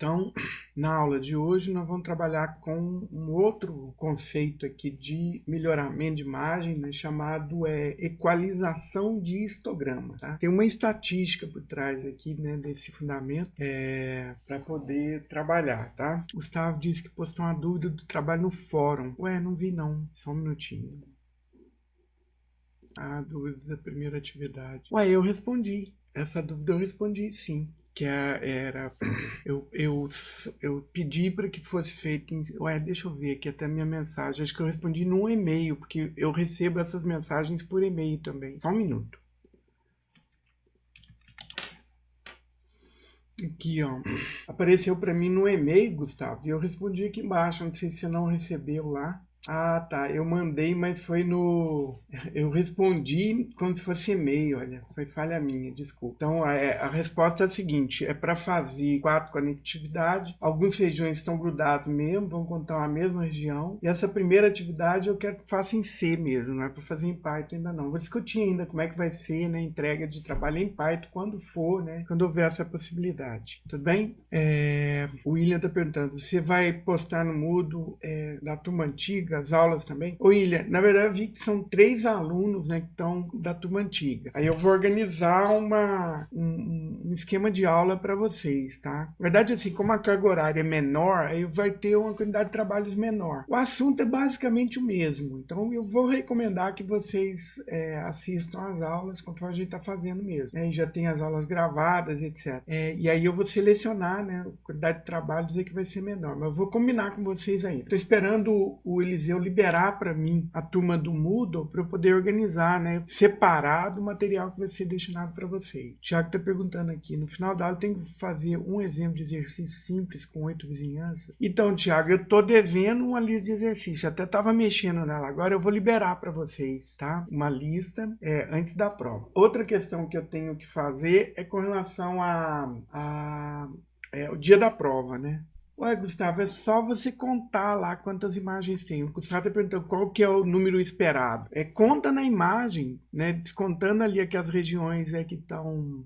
Então, na aula de hoje nós vamos trabalhar com um outro conceito aqui de melhoramento de imagem, né, chamado equalização de histograma. Tá? Tem uma estatística por trás aqui, né, desse fundamento para poder trabalhar. Tá? Gustavo disse que postou uma dúvida do trabalho no fórum. Ué, não vi não, só um minutinho. A dúvida da primeira atividade. Ué, eu respondi. Essa dúvida eu respondi sim. Que eu pedi para que fosse feito Ué, deixa eu ver aqui até a minha mensagem. Acho que eu respondi num e-mail, porque eu recebo essas mensagens por e-mail também. Só um minuto. Aqui, ó. Apareceu para mim no e-mail, Gustavo, e eu respondi aqui embaixo. Não sei se você não recebeu lá. Ah, tá. Eu mandei, mas foi no... Eu respondi como se fosse e-mail, olha. Foi falha minha, desculpa. Então, a resposta é a seguinte. É para fazer 4 conectividades. Alguns feijões estão grudados mesmo, vão contar a mesma região. E essa primeira atividade eu quero que faça em C mesmo, não é para fazer em Python ainda não. Vou discutir ainda como é que vai ser, né, a entrega de trabalho em Python quando for, né, quando houver essa possibilidade. Tudo bem? O William está perguntando, você vai postar no Moodle da turma antiga as aulas também? Ô William, na verdade eu vi que são 3 alunos, né, que estão da turma antiga. Aí eu vou organizar um esquema de aula para vocês, tá? Na verdade, assim, como a carga horária é menor, aí vai ter uma quantidade de trabalhos menor. O assunto é basicamente o mesmo, então eu vou recomendar que vocês assistam as aulas conforme a gente está fazendo mesmo. E já tem as aulas gravadas, etc. E aí eu vou selecionar, né, a quantidade de trabalhos aí que vai ser menor, mas eu vou combinar com vocês ainda. Estou esperando o Eliseu liberar para mim a turma do Moodle para eu poder organizar, né, separado o material que vai ser destinado para vocês. O Thiago está perguntando aqui, no final da aula tem que fazer um exemplo de exercício simples com 8 vizinhanças? Então, Thiago, eu estou devendo uma lista de exercícios, até estava mexendo nela, agora eu vou liberar para vocês, tá? Uma lista antes da prova. Outra questão que eu tenho que fazer é com relação o dia da prova, né? Ué, Gustavo, é só você contar lá quantas imagens tem. O Gustavo está perguntando qual que é o número esperado. Conta na imagem, né? Descontando ali aquelas regiões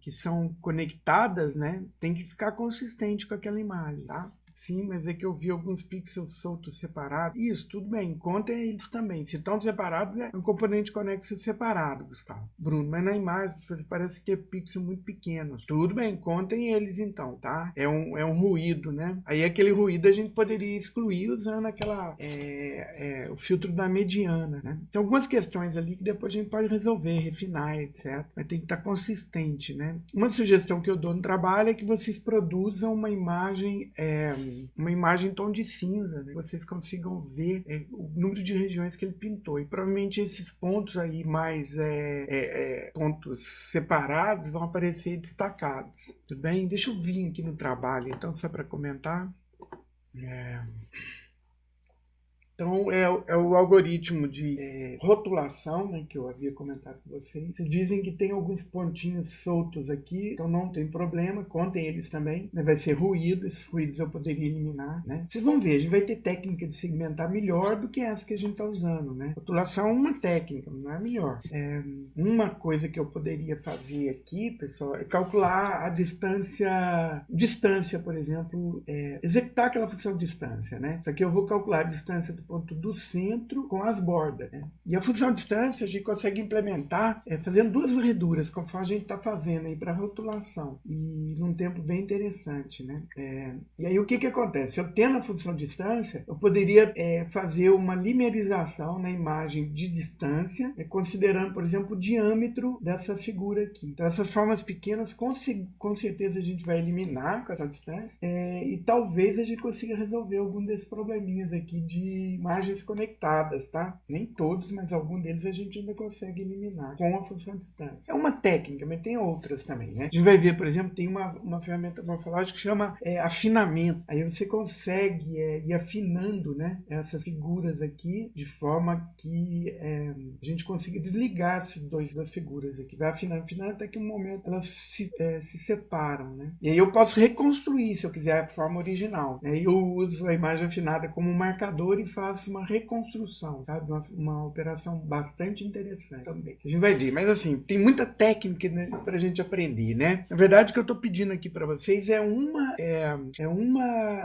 que são conectadas, né? Tem que ficar consistente com aquela imagem, tá? Sim, mas é que eu vi alguns pixels soltos separados. Isso, tudo bem. Contem eles também. Se estão separados, é um componente conexo separado, Gustavo. Bruno, mas na imagem parece ter pixels muito pequenos. Tudo bem, contem eles então, tá? É um ruído, né? Aí aquele ruído a gente poderia excluir usando o filtro da mediana, né? Tem algumas questões ali que depois a gente pode resolver, refinar, etc. Mas tem que estar consistente, né? Uma sugestão que eu dou no trabalho é que vocês produzam uma imagem em tom de cinza, né? Vocês consigam ver o número de regiões que ele pintou. E provavelmente esses pontos aí mais pontos separados vão aparecer destacados. Tudo bem? Deixa eu vir aqui no trabalho, então, só para comentar. Então, é o algoritmo de rotulação, né, que eu havia comentado com vocês. Vocês dizem que tem alguns pontinhos soltos aqui, então não tem problema, contem eles também. Né, vai ser ruído, esses ruídos eu poderia eliminar. Né? Vocês vão ver, a gente vai ter técnica de segmentar melhor do que essa que a gente está usando. Né? Rotulação é uma técnica, não é melhor. Uma coisa que eu poderia fazer aqui, pessoal, é calcular a distância, por exemplo, executar aquela função de distância. Né? Isso aqui eu vou calcular a distância do ponto do centro com as bordas. Né? E a função de distância a gente consegue implementar fazendo 2 varreduras, conforme a gente está fazendo aí para rotulação. E num tempo bem interessante. Né? E aí o que acontece? Eu tendo a função de distância, eu poderia fazer uma limerização na imagem de distância, considerando, por exemplo, o diâmetro dessa figura aqui. Então essas formas pequenas, com certeza a gente vai eliminar com essa distância e talvez a gente consiga resolver algum desses probleminhas aqui de imagens conectadas, tá? Nem todos, mas algum deles a gente ainda consegue eliminar com a função de distância. É uma técnica, mas tem outras também, né? A gente vai ver, por exemplo, tem uma ferramenta morfológica que chama afinamento. Aí você consegue ir afinando, né, essas figuras aqui de forma que a gente consiga desligar essas duas figuras aqui. Vai afinando até que um momento elas se separam, né? E aí eu posso reconstruir, se eu quiser, a forma original. Aí eu uso a imagem afinada como marcador e faço faço uma reconstrução, sabe? Uma operação bastante interessante também. A gente vai ver, mas assim, tem muita técnica, né, pra gente aprender, né? Na verdade, o que eu tô pedindo aqui para vocês é uma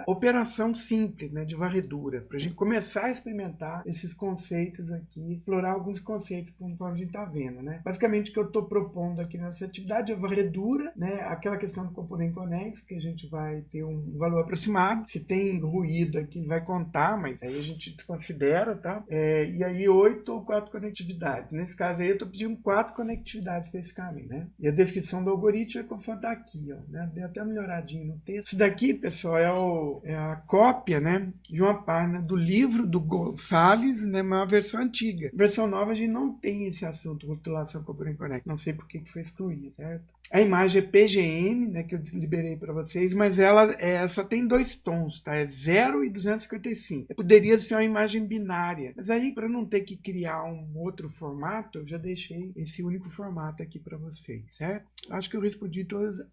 operação simples, né, de varredura, pra gente começar a experimentar esses conceitos aqui, explorar alguns conceitos conforme a gente tá vendo, né? Basicamente, o que eu tô propondo aqui nessa atividade é varredura, né? Aquela questão do componente conexo, que a gente vai ter um valor aproximado. Se tem ruído aqui, vai contar, mas aí a gente considera, tá? E aí 8 ou 4 conectividades. Nesse caso aí eu estou pedindo 4 conectividades especificamente, né? E a descrição do algoritmo é conforme tá aqui, ó, né? Dei até uma melhoradinha no texto. Isso daqui, pessoal, é a cópia, né, de uma página do livro do Gonçalves, né, uma versão antiga. Versão nova a gente não tem esse assunto, rotulação componente conexo. Não sei por que foi excluído, certo? A imagem é PGM, né, que eu liberei para vocês, mas ela só tem 2 tons, tá? É 0 e 255. Poderia ser uma imagem binária, mas aí para não ter que criar um outro formato, eu já deixei esse único formato aqui para vocês, certo? Acho que eu respondi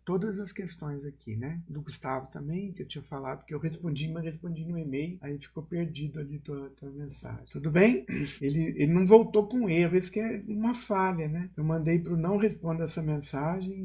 todas as questões aqui, né? Do Gustavo também, que eu tinha falado que eu respondi, mas respondi no e-mail, aí ficou perdido ali tua mensagem. Tudo bem? Ele não voltou com erro, isso que é uma falha, né? Eu mandei para o não responda essa mensagem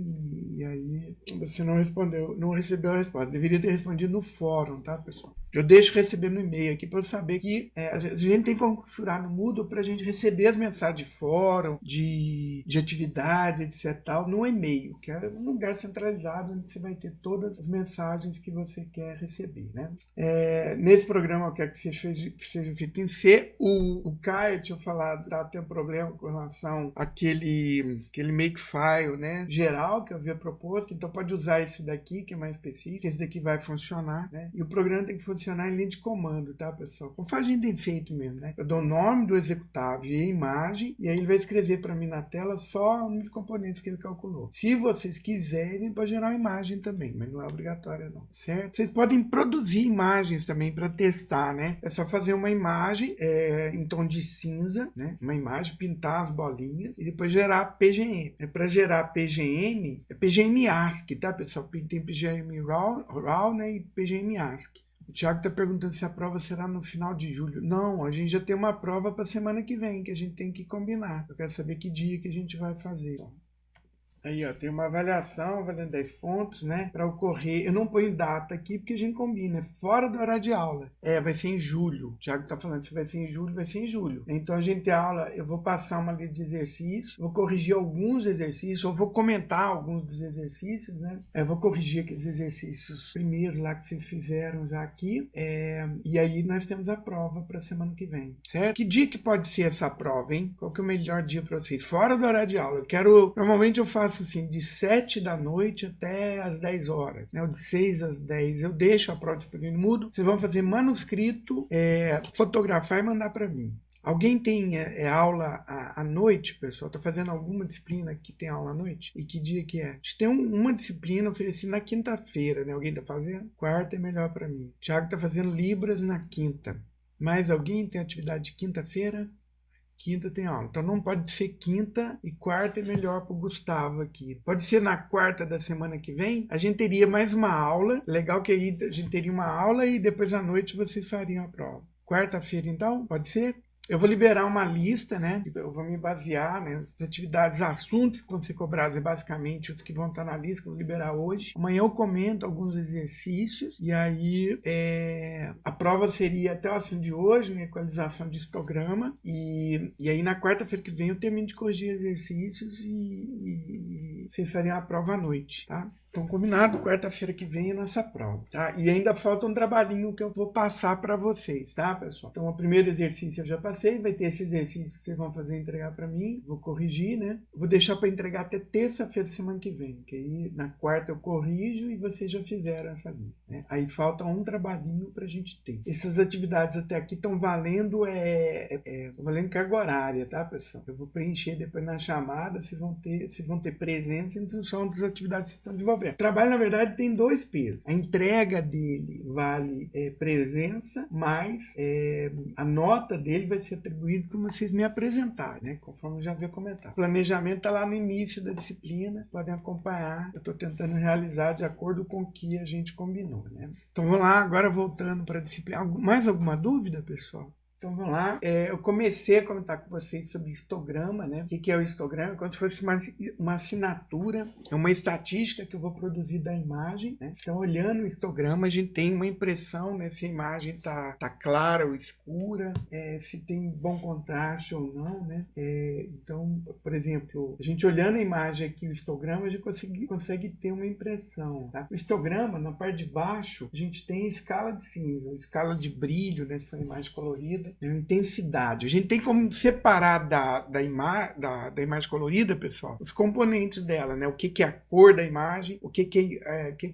e aí você não respondeu, não recebeu a resposta. Deveria ter respondido no fórum, tá, pessoal? Eu deixo receber no e-mail aqui para eu saber que a gente tem que configurar no Moodle para a gente receber as mensagens de fórum, de atividade, etc. tal, no e-mail, que é um lugar centralizado onde você vai ter todas as mensagens que você quer receber, né? Nesse programa eu quero que seja feito em C. O Caio tinha falado, tá tendo problema com relação àquele makefile, né, geral que eu havia proposto, então pode usar esse daqui que é mais específico, esse daqui vai funcionar, né? E o programa tem que funcionar em linha de comando, tá, pessoal? Como a gente tem feito mesmo, né? Eu dou o nome do executável e a imagem, e aí ele vai escrever para mim na tela só o número de componentes que ele calculou. Se vocês quiserem, pode gerar uma imagem também, mas não é obrigatório não, certo? Vocês podem produzir imagens também para testar, né? É só fazer uma imagem em tom de cinza, né? Uma imagem, pintar as bolinhas e depois gerar PGM. Para gerar PGM, é PGM ASCII, tá, pessoal? Tem PGM RAW, né, e PGM ASCII. O Thiago está perguntando se a prova será no final de julho. Não, a gente já tem uma prova para a semana que vem, que a gente tem que combinar. Eu quero saber que dia que a gente vai fazer. Aí, ó, tem uma avaliação valendo 10 pontos, né? Para ocorrer. Eu não ponho data aqui porque a gente combina, é fora do horário de aula. Vai ser em julho. O Thiago tá falando, se vai ser em julho, vai ser em julho. Então a gente tem aula, eu vou passar uma lista de exercícios, vou corrigir alguns exercícios, ou vou comentar alguns dos exercícios, né? Eu vou corrigir aqueles exercícios primeiro lá que vocês fizeram já aqui. E aí nós temos a prova para semana que vem, certo? Que dia que pode ser essa prova, hein? Qual que é o melhor dia para vocês? Fora do horário de aula. Normalmente eu faço assim, de 7 da noite até as 10 horas, né? De 6 às 10 eu deixo a prova disponível no Moodle. Vocês vão fazer manuscrito, fotografar e mandar para mim. Alguém tem aula à noite, pessoal? Está fazendo alguma disciplina que tem aula à noite? E que dia que é? Tem uma disciplina oferecida na quinta-feira, né? Alguém está fazendo? Quarta é melhor para mim. O Thiago está fazendo Libras na quinta. Mais alguém tem atividade de quinta-feira? Quinta tem aula. Então não pode ser quinta e quarta é melhor para o Gustavo aqui. Pode ser na quarta da semana que vem. A gente teria mais uma aula. Legal que aí a gente teria uma aula e depois à noite vocês fariam a prova. Quarta-feira então? Pode ser? Eu vou liberar uma lista, né? Eu vou me basear, né? As atividades, assuntos que vão ser cobrados, basicamente os que vão estar na lista que eu vou liberar hoje. Amanhã eu comento alguns exercícios e aí a prova seria até o assunto de hoje, né? Equalização de histograma. E aí na quarta-feira que vem eu termino de corrigir exercícios e vocês fariam a prova à noite, tá? Então, combinado, quarta-feira que vem é nossa prova, tá? E ainda falta um trabalhinho que eu vou passar para vocês, tá, pessoal? Então, o primeiro exercício eu já passei, vai ter esse exercício que vocês vão fazer entregar para mim, vou corrigir, né? Vou deixar para entregar até terça-feira da semana que vem, que aí na quarta eu corrijo e vocês já fizeram essa lista, né? Aí falta um trabalhinho para a gente ter. Essas atividades até aqui estão valendo, valendo carga horária, tá, pessoal? Eu vou preencher depois na chamada, vocês vão ter presença em função das atividades que vocês estão desenvolvendo. O trabalho, na verdade, tem 2 pesos. A entrega dele vale presença, mas a nota dele vai ser atribuída como vocês me apresentarem, né? Conforme eu já havia comentado. O planejamento está lá no início da disciplina, podem acompanhar. Eu estou tentando realizar de acordo com o que a gente combinou, né? Então, vamos lá, agora voltando para a disciplina. Mais alguma dúvida, pessoal? Então vamos lá, eu comecei a comentar com vocês sobre histograma, né? O que é o histograma? É como se fosse uma assinatura, é uma estatística que eu vou produzir da imagem, né? Então olhando o histograma a gente tem uma impressão, né, se a imagem tá clara ou escura, se tem bom contraste ou não, né? Então, por exemplo, a gente olhando a imagem aqui, o histograma, a gente consegue ter uma impressão, tá? O histograma, na parte de baixo, a gente tem escala de cinza, escala de brilho, né, se for imagem colorida, intensidade. A gente tem como separar da imagem colorida, pessoal, os componentes dela, né? O que é a cor da imagem, o que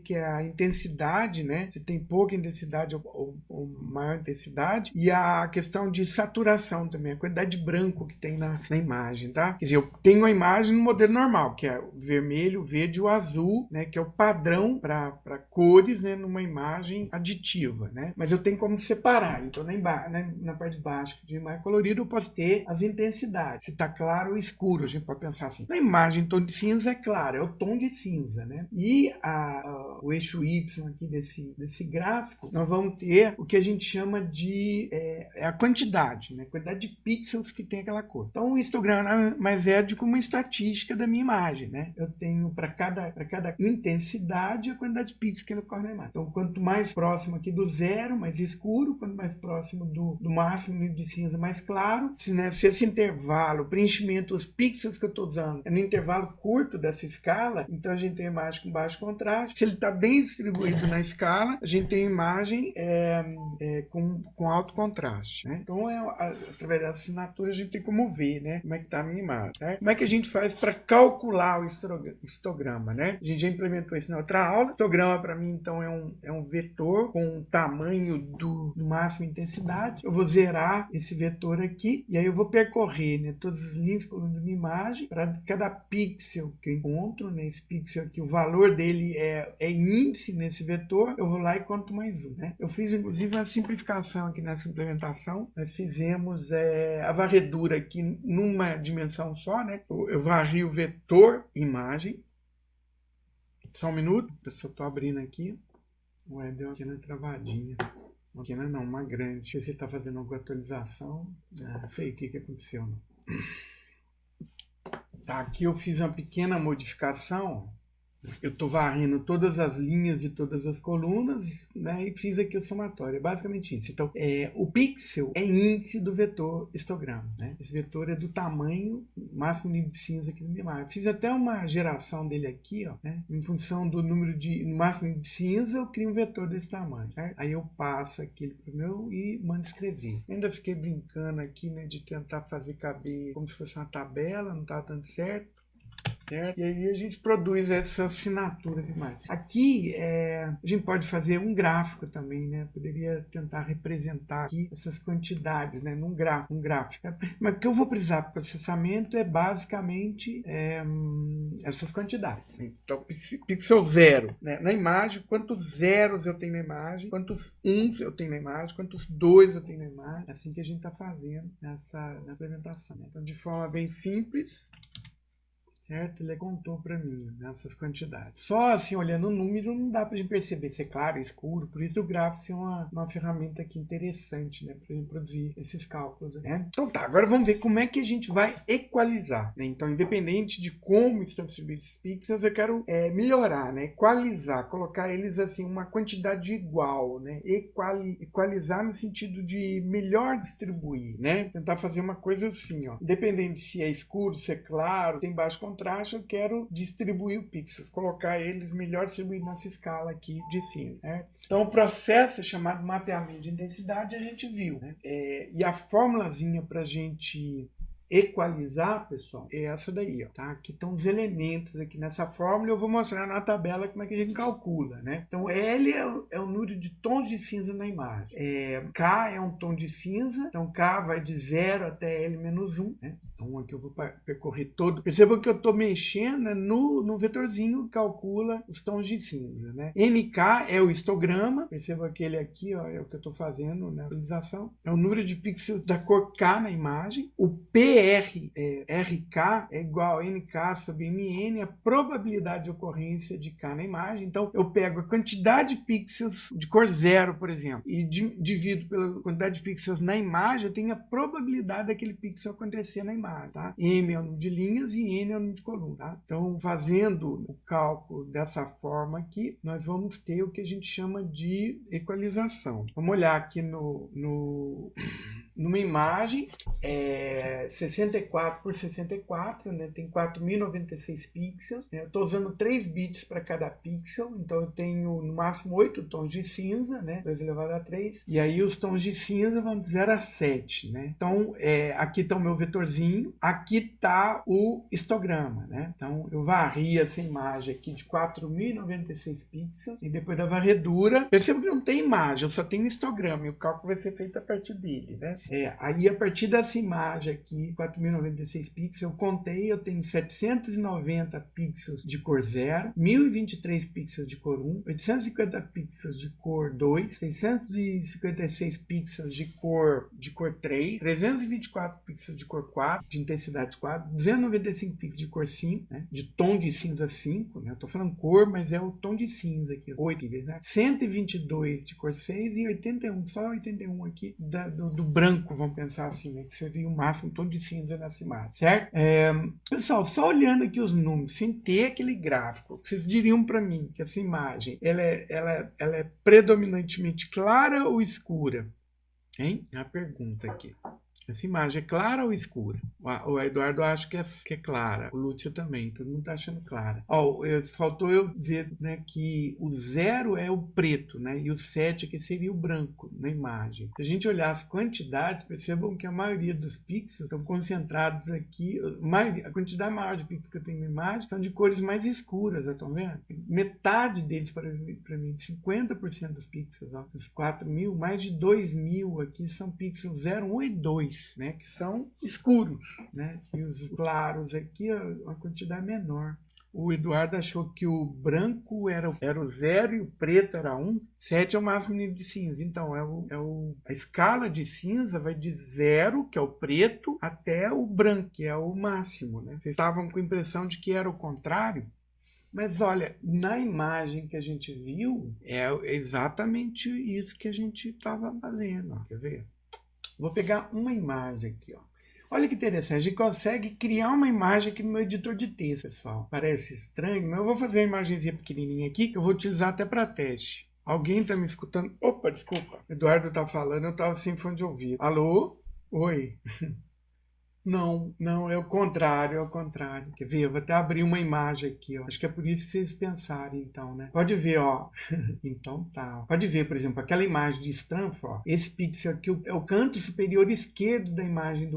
é a intensidade, né? Se tem pouca intensidade ou maior intensidade, e a questão de saturação também, a quantidade de branco que tem na imagem, tá? Quer dizer, eu tenho a imagem no modelo normal, que é o vermelho, o verde e o azul, né? Que é o padrão para cores, né? Numa imagem aditiva, né? Mas eu tenho como separar. Então, na parte de baixo de imagem colorida, eu posso ter as intensidades. Se está claro ou escuro, a gente pode pensar assim. Na imagem, tom de cinza é claro, é o tom de cinza, né? E o eixo Y aqui desse gráfico, nós vamos ter o que a gente chama de a quantidade, né? A quantidade de pixels que tem aquela cor. Então, o histograma mais é de como uma estatística da minha imagem, né? Eu tenho para cada intensidade a quantidade de pixels que ocorre na imagem. Então, quanto mais próximo aqui do zero, mais escuro, quanto mais próximo do máximo de cinza, mais claro. Se esse intervalo, o preenchimento, os pixels que eu estou usando é no intervalo curto dessa escala, então a gente tem a imagem com baixo contraste. Se ele está bem distribuído na escala, a gente tem a imagem com alto contraste, né? Então, através dessa assinatura, a gente tem como ver, né, como é que está a minha imagem, certo? Como é que a gente faz para calcular o histograma, né? A gente já implementou isso na outra aula. O histograma, para mim, então, é um vetor com o tamanho do máximo intensidade. Eu vou zerar esse vetor aqui e aí eu vou percorrer, né, todas as linhas coluna da minha imagem. Para cada pixel que eu encontro, né, esse pixel aqui, o valor dele é índice nesse vetor, eu vou lá e conto mais um, né? Eu fiz inclusive uma simplificação aqui nessa implementação. Nós fizemos a varredura aqui numa dimensão só, né? Eu varri o vetor imagem. Só um minuto, eu só estou abrindo aqui. Ué, deu aqui na travadinha. Pequena não, uma grande. Se você está fazendo alguma atualização, não sei o que aconteceu. Não. Tá, aqui eu fiz uma pequena modificação. Eu estou varrendo todas as linhas de todas as colunas, né, e fiz aqui o somatório. É basicamente isso. Então, o pixel é índice do vetor histograma, né? Esse vetor é do tamanho máximo nível de cinza aqui na minha imagem. Fiz até uma geração dele aqui, ó, né? Em função do número de máximo nível de cinza, eu crio um vetor desse tamanho, certo? Aí eu passo aquilo para o meu e mando escrever. Ainda fiquei brincando aqui, né, de tentar fazer caber como se fosse uma tabela, não estava dando certo. Certo? E aí a gente produz essa assinatura de imagem. Aqui a gente pode fazer um gráfico também, né? Poderia tentar representar aqui essas quantidades, né? Num gráfico. Mas o que eu vou precisar para processamento é basicamente essas quantidades. Então, pixel 0, né? Na imagem, quantos zeros eu tenho na imagem, quantos uns eu tenho na imagem, quantos 2 eu tenho na imagem. É assim que a gente está fazendo nessa implementação. Né? Então, de forma bem simples, certo? Ele contou para mim, né, essas quantidades. Só assim, olhando o número, não dá para a gente perceber se é claro ou escuro. Por isso o gráfico é uma ferramenta aqui interessante, né, para a gente produzir esses cálculos. Né? Então tá, agora vamos ver como é que a gente vai equalizar. Né? Então, independente de como estão distribuídos esses pixels, eu quero melhorar, né, equalizar, colocar eles assim uma quantidade igual, né, equalizar no sentido de melhor distribuir, né, tentar fazer uma coisa assim, ó, independente se é escuro, se é claro, tem baixo contraste, eu quero distribuir o pixels, colocar eles melhor distribuídos nessa escala aqui de cinza. Né? Então, o processo chamado mapeamento de intensidade a gente viu. Né? E a formulazinha para a gente equalizar, pessoal, é essa daí, ó, tá? Aqui estão os elementos aqui nessa fórmula, eu vou mostrar na tabela como é que a gente calcula, né? Então, L é o número de tons de cinza na imagem. K é um tom de cinza, então K vai de 0 até L menos 1, né? Então, aqui eu vou percorrer todo. Perceba que eu estou mexendo, né, no vetorzinho que calcula os tons de cinza, né? NK é o histograma, perceba que ele aqui, ó, é o que eu estou fazendo na atualização. É o número de pixels da cor K na imagem. O P RK é igual a NK sobre MN, a probabilidade de ocorrência de K na imagem. Então, eu pego a quantidade de pixels de cor 0, por exemplo, e divido pela quantidade de pixels na imagem, eu tenho a probabilidade daquele pixel acontecer na imagem, tá? M é o número de linhas e N é o número de colunas, tá? Então, fazendo o cálculo dessa forma aqui, nós vamos ter o que a gente chama de equalização. Vamos olhar aqui numa imagem 64 por 64, né? Tem 4096 pixels, né? Eu estou usando 3 bits para cada pixel, então eu tenho no máximo 8 tons de cinza, né? 2 elevado a 3, e aí os tons de cinza vão de 0 a 7, né? Então aqui está o meu vetorzinho, aqui está o histograma, né? Então eu varri essa imagem aqui de 4096 pixels, e depois da varredura, perceba que não tem imagem, eu só tenho histograma, e o cálculo vai ser feito a partir dele, né? Aí a partir dessa imagem aqui, 4096 pixels, eu contei, eu tenho 790 pixels de cor 0, 1023 pixels de cor 1, 850 pixels de cor 2, 656 pixels de cor 3, 324 pixels de cor 4, de intensidade 4, 295 pixels de cor 5, né? De tom de cinza 5, né? Eu tô falando cor, mas é o tom de cinza aqui, 8, né? 122 de cor 6 e 81, só 81 aqui do branco, vamos pensar assim, né? Que seria o máximo tom de cinza nessa imagem, certo? Pessoal, só olhando aqui os números, sem ter aquele gráfico, vocês diriam para mim que essa imagem, ela é predominantemente clara ou escura? Hein? É a pergunta aqui. Essa imagem é clara ou escura? O Eduardo acha que é clara. O Lúcio também. Todo mundo está achando clara. Faltou eu dizer, né, que o 0 é o preto, né, e o 7 aqui seria o branco na imagem. Se a gente olhar as quantidades, percebam que a maioria dos pixels estão concentrados aqui. A quantidade maior de pixels que eu tenho na imagem são de cores mais escuras. Estão vendo? Metade deles, para mim, 50% dos pixels, ó, dos 4.000, mais de 2.000 aqui são pixels 0, 1 e 2. Né, que são escuros, né? E os claros aqui, a quantidade menor. O Eduardo achou que o branco era o 0 e o preto era 1. 7 é o máximo nível de cinza. Então, a escala de cinza vai de 0, que é o preto, até o branco, que é o máximo. Né? Vocês estavam com a impressão de que era o contrário? Mas olha, na imagem que a gente viu, é exatamente isso que a gente estava fazendo. Ó. Quer ver? Vou pegar uma imagem aqui, ó. Olha que interessante, a gente consegue criar uma imagem aqui no meu editor de texto, pessoal. Parece estranho, mas eu vou fazer uma imagenzinha pequenininha aqui que eu vou utilizar até para teste. Alguém está me escutando? Opa, desculpa. Eduardo está falando, eu estava sem fone de ouvido. Alô? Oi. Não, é o contrário, Quer ver? Eu vou até abrir uma imagem aqui, ó. Acho que é por isso que vocês pensarem, então, né? Pode ver, ó. Então tá. Pode ver, por exemplo, aquela imagem de Stanford, ó. Esse pixel aqui é o canto superior esquerdo da imagem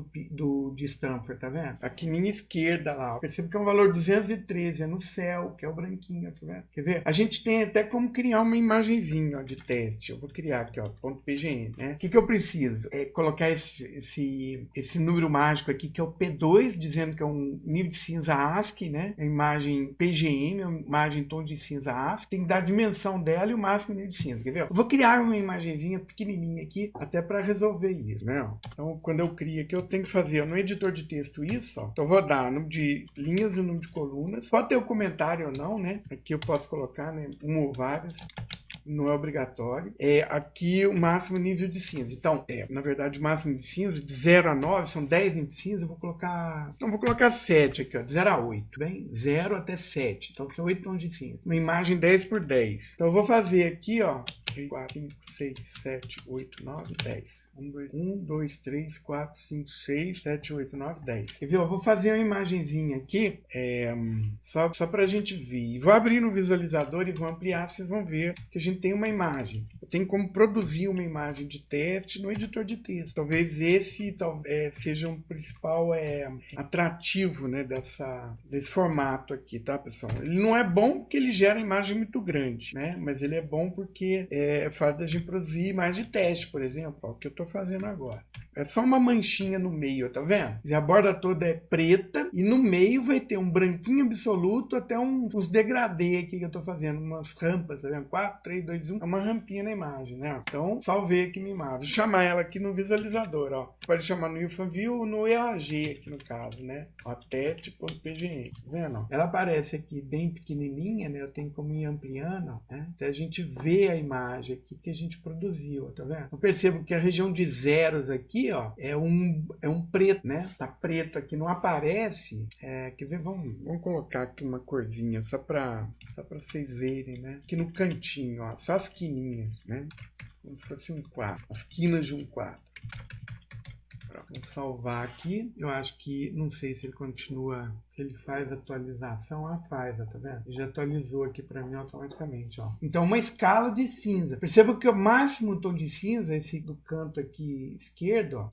de Stanford, tá vendo? Aqui na esquerda lá, ó. Percebe que é um valor 213, é no céu, que é o branquinho, tá vendo? Quer ver? A gente tem até como criar uma imagenzinha, ó, de teste. Eu vou criar aqui, ó, .pgn, né? O que eu preciso? É colocar esse número mágico aqui, que é o P2, dizendo que é um nível de cinza ASCII, né? A imagem PGM, a imagem tom de cinza ASCII, tem que dar a dimensão dela e o máximo nível de cinza, quer ver? Eu vou criar uma imagenzinha pequenininha aqui, até para resolver isso, né? Então, quando eu crio aqui, eu tenho que fazer no editor de texto isso, ó. Então, eu vou dar número de linhas e número de colunas. Pode ter o comentário ou não, né? Aqui eu posso colocar, né, uma ou várias. Não é obrigatório. Aqui o máximo nível de cinza. Então, na verdade, o máximo de cinza, de 0 a 9, são 10 níveis de cinza. Eu vou colocar... Então, vou colocar 7 aqui, ó, de 0 a 8, bem? 0 até 7. Então, são 8 tons de cinza. Uma imagem 10 por 10. Então, eu vou fazer aqui, ó, 4, 5, 6, 7, 8, 9, 10. 1, 2, 3, 4, 5, 6, 7, 8, 9, 10. Quer ver? Eu vou fazer uma imagenzinha aqui, só pra gente ver. Vou abrir no visualizador e vou ampliar, vocês vão ver que a gente tem uma imagem. Eu tenho como produzir uma imagem de teste no editor de texto. Talvez esse seja um principal atrativo, né, desse formato aqui, tá, pessoal? Ele não é bom porque ele gera imagem muito grande, né? Mas ele é bom porque faz a gente produzir imagem de teste, por exemplo, ó, o que eu estou fazendo agora. É só uma manchinha no meio, tá vendo? A borda toda é preta e no meio vai ter um branquinho absoluto até uns degradê aqui que eu tô fazendo, umas rampas, tá vendo? 4, 3, 2, 1, é uma rampinha na imagem, né? Então, salvei aqui minha imagem. Vou chamar ela aqui no visualizador, ó. Pode chamar no InfoView ou no EAG aqui no caso, né? Ó, teste.pgn, tá vendo? Ela aparece aqui bem pequenininha, né? Eu tenho como ir ampliando, ó, né? Então a gente vê a imagem aqui que a gente produziu, ó, tá vendo? Eu percebo que a região de zeros aqui, ó, é um preto, né? Tá preto aqui, não aparece. Quer ver? Vamos colocar aqui uma corzinha só para vocês verem, né? Aqui no cantinho, ó, só as quininhas, né? Como se fosse um quadro, as quinas de um quadro. Vou salvar aqui. Eu acho que, não sei se ele continua, se ele faz atualização. Faz, ó, tá vendo? Ele já atualizou aqui para mim automaticamente, ó. Então, uma escala de cinza. Perceba que o máximo tom de cinza, esse do canto aqui esquerdo, ó,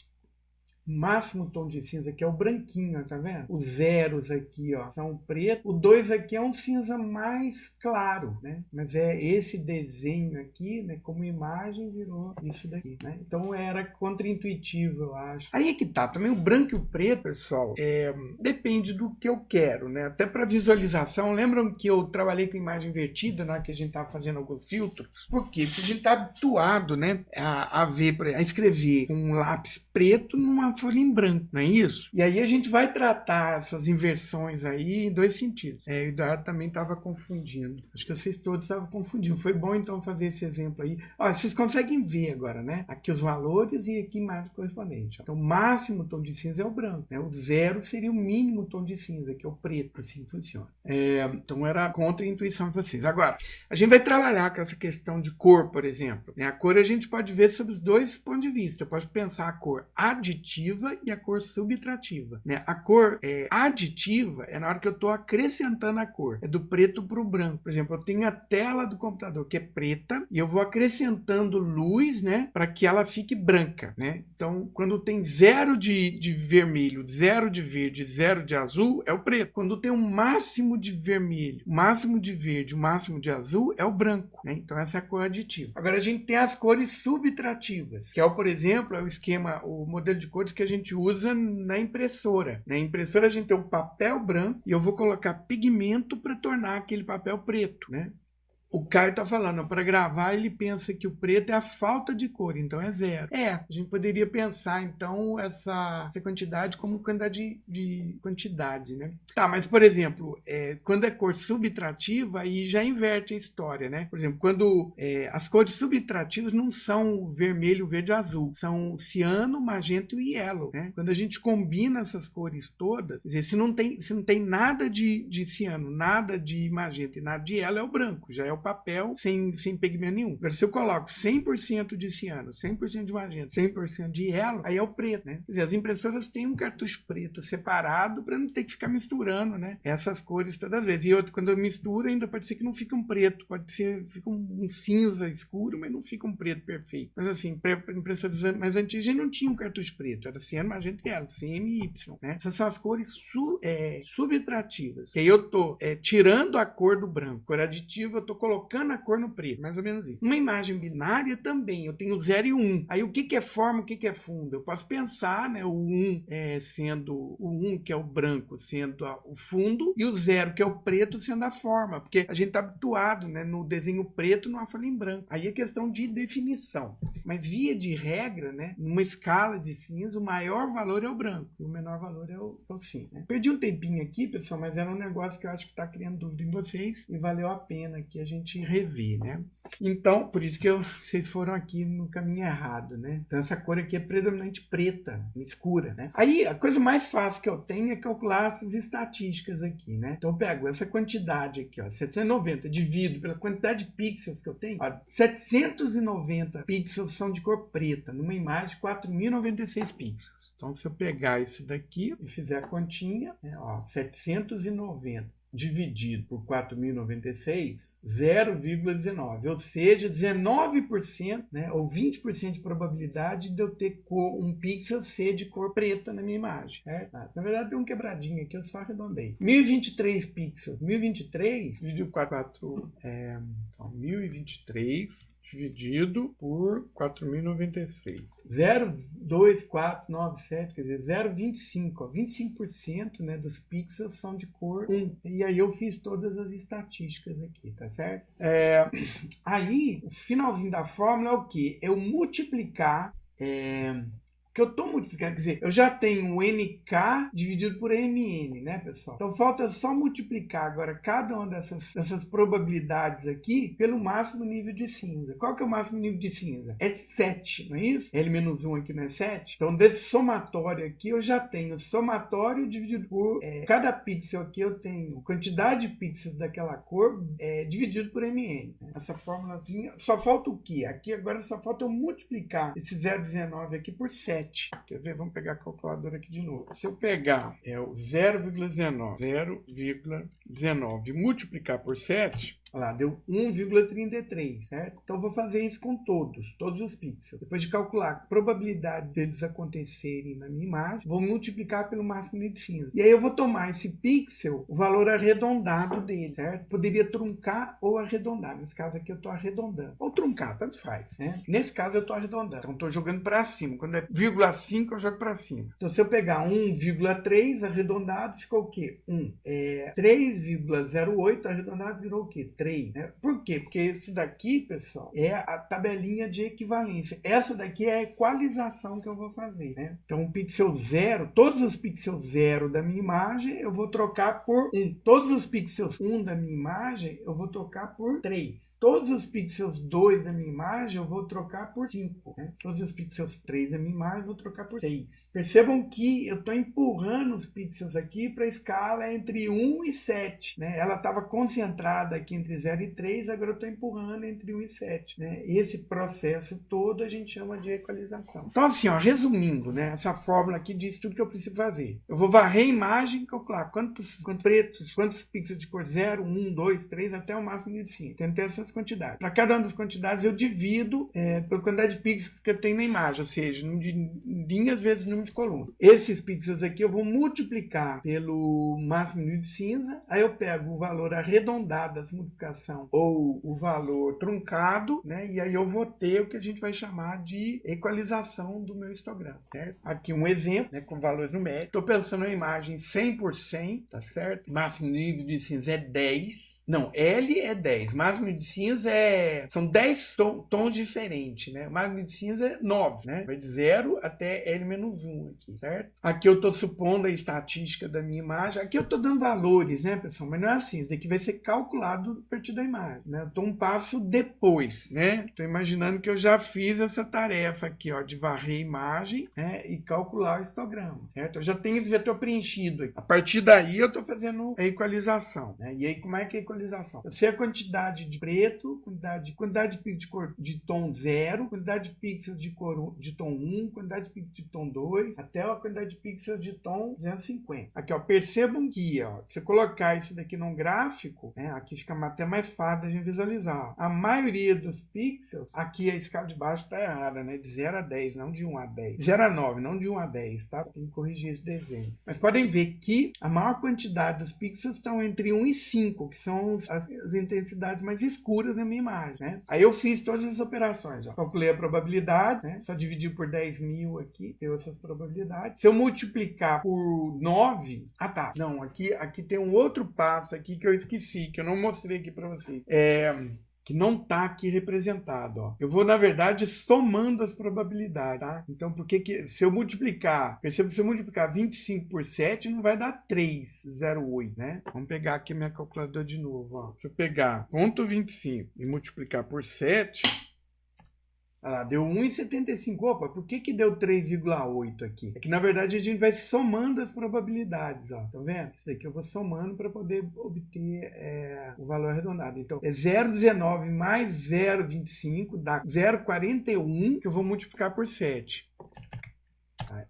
o máximo tom de cinza aqui é o branquinho, tá vendo? Os zeros aqui, ó, são preto. O 2 aqui é um cinza mais claro, né? Mas é esse desenho aqui, né? Como imagem virou isso daqui, né? Então era contraintuitivo, eu acho. Aí é que tá. Também o branco e o preto, pessoal, depende do que eu quero, né? Até para visualização. Lembram que eu trabalhei com imagem invertida, né? Que a gente tava fazendo alguns filtros? Por quê? Porque a gente tá habituado, né? A escrever com um lápis preto numa folha em branco, não é isso? E aí a gente vai tratar essas inversões aí em dois sentidos. O Eduardo também estava confundindo. Acho que vocês todos estavam confundindo. Foi bom então fazer esse exemplo aí. Ó, vocês conseguem ver agora, né? Aqui os valores e aqui imagem correspondente. Então o máximo tom de cinza é o branco, né? O zero seria o mínimo tom de cinza, que é o preto. Assim funciona. Então era contra a intuição de vocês. Agora, a gente vai trabalhar com essa questão de cor, por exemplo. A cor a gente pode ver sob os dois pontos de vista. Eu posso pensar a cor aditiva e a cor subtrativa, né? A cor aditiva é na hora que eu estou acrescentando a cor, é do preto para o branco. Por exemplo, eu tenho a tela do computador que é preta e eu vou acrescentando luz, né, para que ela fique branca, né? Então, quando tem zero de vermelho, zero de verde, zero de azul, é o preto. Quando tem um máximo de vermelho, máximo de verde, o máximo de azul, é o branco, né? Então, essa é a cor aditiva. Agora, a gente tem as cores subtrativas, que é, por exemplo, o esquema, o modelo de cores que a gente usa na impressora. Na impressora a gente tem um papel branco e eu vou colocar pigmento para tornar aquele papel preto, né? O Caio está falando, para gravar ele pensa que o preto é a falta de cor, então é zero. A gente poderia pensar então essa quantidade como quantidade de quantidade, né? Tá, mas por exemplo, quando é cor subtrativa, aí já inverte a história, né? Por exemplo, quando as cores subtrativas não são vermelho, verde e azul, são ciano, magenta e yellow, né? Quando a gente combina essas cores todas, quer dizer, se não tem nada de ciano, nada de magenta e nada de yellow, é o branco, já é o papel sem pigmento nenhum. Agora, se eu coloco 100% de ciano, 100% de magenta, 100% de yellow, aí é o preto, né? Quer dizer, as impressoras têm um cartucho preto separado para não ter que ficar misturando, né? Essas cores toda vez. E outro, quando eu misturo, ainda pode ser que não fique um preto, pode ser, fica um cinza escuro, mas não fica um preto perfeito. Mas assim, impressoras mais antigas já não tinha um cartucho preto, era ciano, magenta e yellow, CMY, né? Essas são as cores subtrativas. E aí eu tô tirando a cor do branco. Cor aditiva, eu tô colocando a cor no preto, mais ou menos isso. Uma imagem binária também, eu tenho 0 e 1. Aí o que é forma, o que é fundo? Eu posso pensar, né, o 1 sendo o 1, que é o branco, sendo o fundo, e o 0, que é o preto, sendo a forma, porque a gente está habituado, né, no desenho preto, numa folha em branco. Aí é questão de definição. Mas via de regra, né, numa escala de cinza, o maior valor é o branco, e o menor valor é o cinza. Né? Perdi um tempinho aqui, pessoal, mas era um negócio que eu acho que está criando dúvida em vocês, e valeu a pena que a gente rever, né? Então, por isso que vocês foram aqui no caminho errado, né? Então, essa cor aqui é predominante preta, escura, né? Aí, a coisa mais fácil que eu tenho é calcular essas estatísticas aqui, né? Então, eu pego essa quantidade aqui, ó, 790, divido pela quantidade de pixels que eu tenho, ó, 790 pixels são de cor preta, numa imagem de 4.096 pixels. Então, se eu pegar isso daqui e fizer a continha, né, ó, 790 dividido por 4.096, 0,19, ou seja, 19%, né, ou 20% de probabilidade de eu ter um pixel ser de cor preta na minha imagem. Na verdade, tem um quebradinho aqui, eu só arredondei. 1023 pixels, 1023 dividido por 1023, deixa dividido por 4.096. 0,2497, quer dizer, 0,25. 25%, né, dos pixels são de cor 1. E aí eu fiz todas as estatísticas aqui, tá certo? Aí, o finalzinho da fórmula é o quê? Eu multiplicar... que eu estou multiplicando, quer dizer, eu já tenho o NK dividido por MN, né, pessoal? Então falta só multiplicar agora cada uma dessas probabilidades aqui pelo máximo nível de cinza. Qual que é o máximo nível de cinza? É 7, não é isso? L-1 aqui não é 7? Então desse somatório aqui eu já tenho somatório dividido por... cada pixel aqui eu tenho quantidade de pixels daquela cor dividido por MN. Essa fórmula só falta o quê? Aqui agora só falta eu multiplicar esse 0,19 aqui por 7. Quer ver? Vamos pegar a calculadora aqui de novo. Se eu pegar o 0,19 e multiplicar por 7, olha lá, deu 1,33, certo? Então eu vou fazer isso com todos os pixels. Depois de calcular a probabilidade deles acontecerem na minha imagem, vou multiplicar pelo máximo nível de cinza. E aí eu vou tomar esse pixel, o valor arredondado dele, certo? Poderia truncar ou arredondar. Nesse caso aqui eu estou arredondando. Ou truncar, tanto faz, né? Nesse caso eu estou arredondando. Então estou jogando para cima. Quando é 0,5 eu jogo para cima. Então se eu pegar 1,3 arredondado, ficou o quê? 1. 3,08 arredondado virou o quê? 3, né? Por quê? Porque esse daqui, pessoal, é a tabelinha de equivalência. Essa daqui é a equalização que eu vou fazer, né? Então, o pixel 0, todos os pixels 0 da minha imagem, eu vou trocar por 1. Todos os pixels 1 da minha imagem, eu vou trocar por 3. Todos os pixels 2 da minha imagem, eu vou trocar por 5, né? Todos os pixels 3 da minha imagem, eu vou trocar por 6. Percebam que eu estou empurrando os pixels aqui para a escala entre 1 e 7, né? Ela estava concentrada aqui entre 0 e 3, agora eu estou empurrando entre 1 e 7, né? Esse processo todo a gente chama de equalização. Então assim, ó, resumindo, né, essa fórmula aqui diz tudo que eu preciso fazer. Eu vou varrer a imagem, calcular quantos pretos, quantos pixels de cor 0, 1, 2, 3, até o máximo de 5. Tem que ter essas quantidades. Para cada uma das quantidades eu divido pela quantidade de pixels que eu tenho na imagem, ou seja, número de linhas vezes número de colunas. Esses pixels aqui eu vou multiplicar pelo máximo nível de cinza, aí eu pego o valor arredondado dessa multiplicação ou o valor truncado, né? E aí eu vou ter o que a gente vai chamar de equalização do meu histograma, certo? Aqui um exemplo, né, com valores numéricos. Estou pensando na imagem 100 por 100, tá certo? Máximo nível de cinza é 10. Não, L é 10. Máximo nível de cinza são 10 tons diferentes, né? Máximo nível de cinza é 9, né? Vai de 0 até L-1 aqui, certo? Aqui eu estou supondo a estatística da minha imagem. Aqui eu estou dando valores, né, pessoal? Mas não é assim. Isso daqui vai ser calculado a partir da imagem, né? Eu estou um passo depois, né? Estou imaginando que eu já fiz essa tarefa aqui, ó, de varrer a imagem, né, e calcular o histograma, certo? Eu já tenho esse vetor preenchido aqui. A partir daí eu estou fazendo a equalização, né? E aí como é que é a equalização? Eu sei a quantidade de preto, quantidade de pixels de cor de tom 0, quantidade de pixels de cor de tom 1, quantidade de pixels de tom 2, até a quantidade de pixels de tom 250. Aqui, ó, percebam que, ó, se eu colocar isso daqui num gráfico, né, aqui fica até mais fácil de visualizar. A maioria dos pixels, aqui a escala de baixo está errada, né? De 0 a 10, não de 1 a 10. 0 a 9, não de 1 a 10, tá? Tem que corrigir esse desenho. Mas podem ver que a maior quantidade dos pixels estão entre 1 e 5, que são as intensidades mais escuras da minha imagem, né? Aí eu fiz todas as operações, ó. Calculei a probabilidade, né? Só dividi por 10.000 aqui, deu essas probabilidades. Se eu multiplicar por 9... Ah, tá. Não, aqui tem um outro passo aqui que eu esqueci, que eu não mostrei aqui para vocês. Que não está aqui representado, ó. Eu vou, na verdade, somando as probabilidades, tá? Então, por que se eu multiplicar, perceba, se eu multiplicar 25 por 7, não vai dar 3,08, né? Vamos pegar aqui a minha calculadora de novo, ó. Se eu pegar 0,25 e multiplicar por 7... Ah, deu 1,75. Opa, por que deu 3,8 aqui? É que, na verdade, a gente vai somando as probabilidades, ó. Tá vendo? Isso aqui eu vou somando para poder obter o valor arredondado. Então, é 0,19 mais 0,25 dá 0,41, que eu vou multiplicar por 7.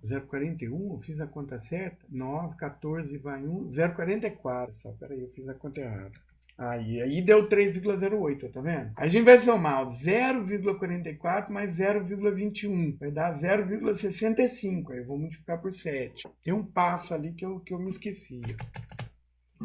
0,41, eu fiz a conta certa? 9, 14 vai 1, 0,44. Só, peraí, eu fiz a conta errada. Aí deu 3,08, tá vendo? A gente vai somar 0,44 mais 0,21. Vai dar 0,65. Aí eu vou multiplicar por 7. Tem um passo ali que eu me esqueci.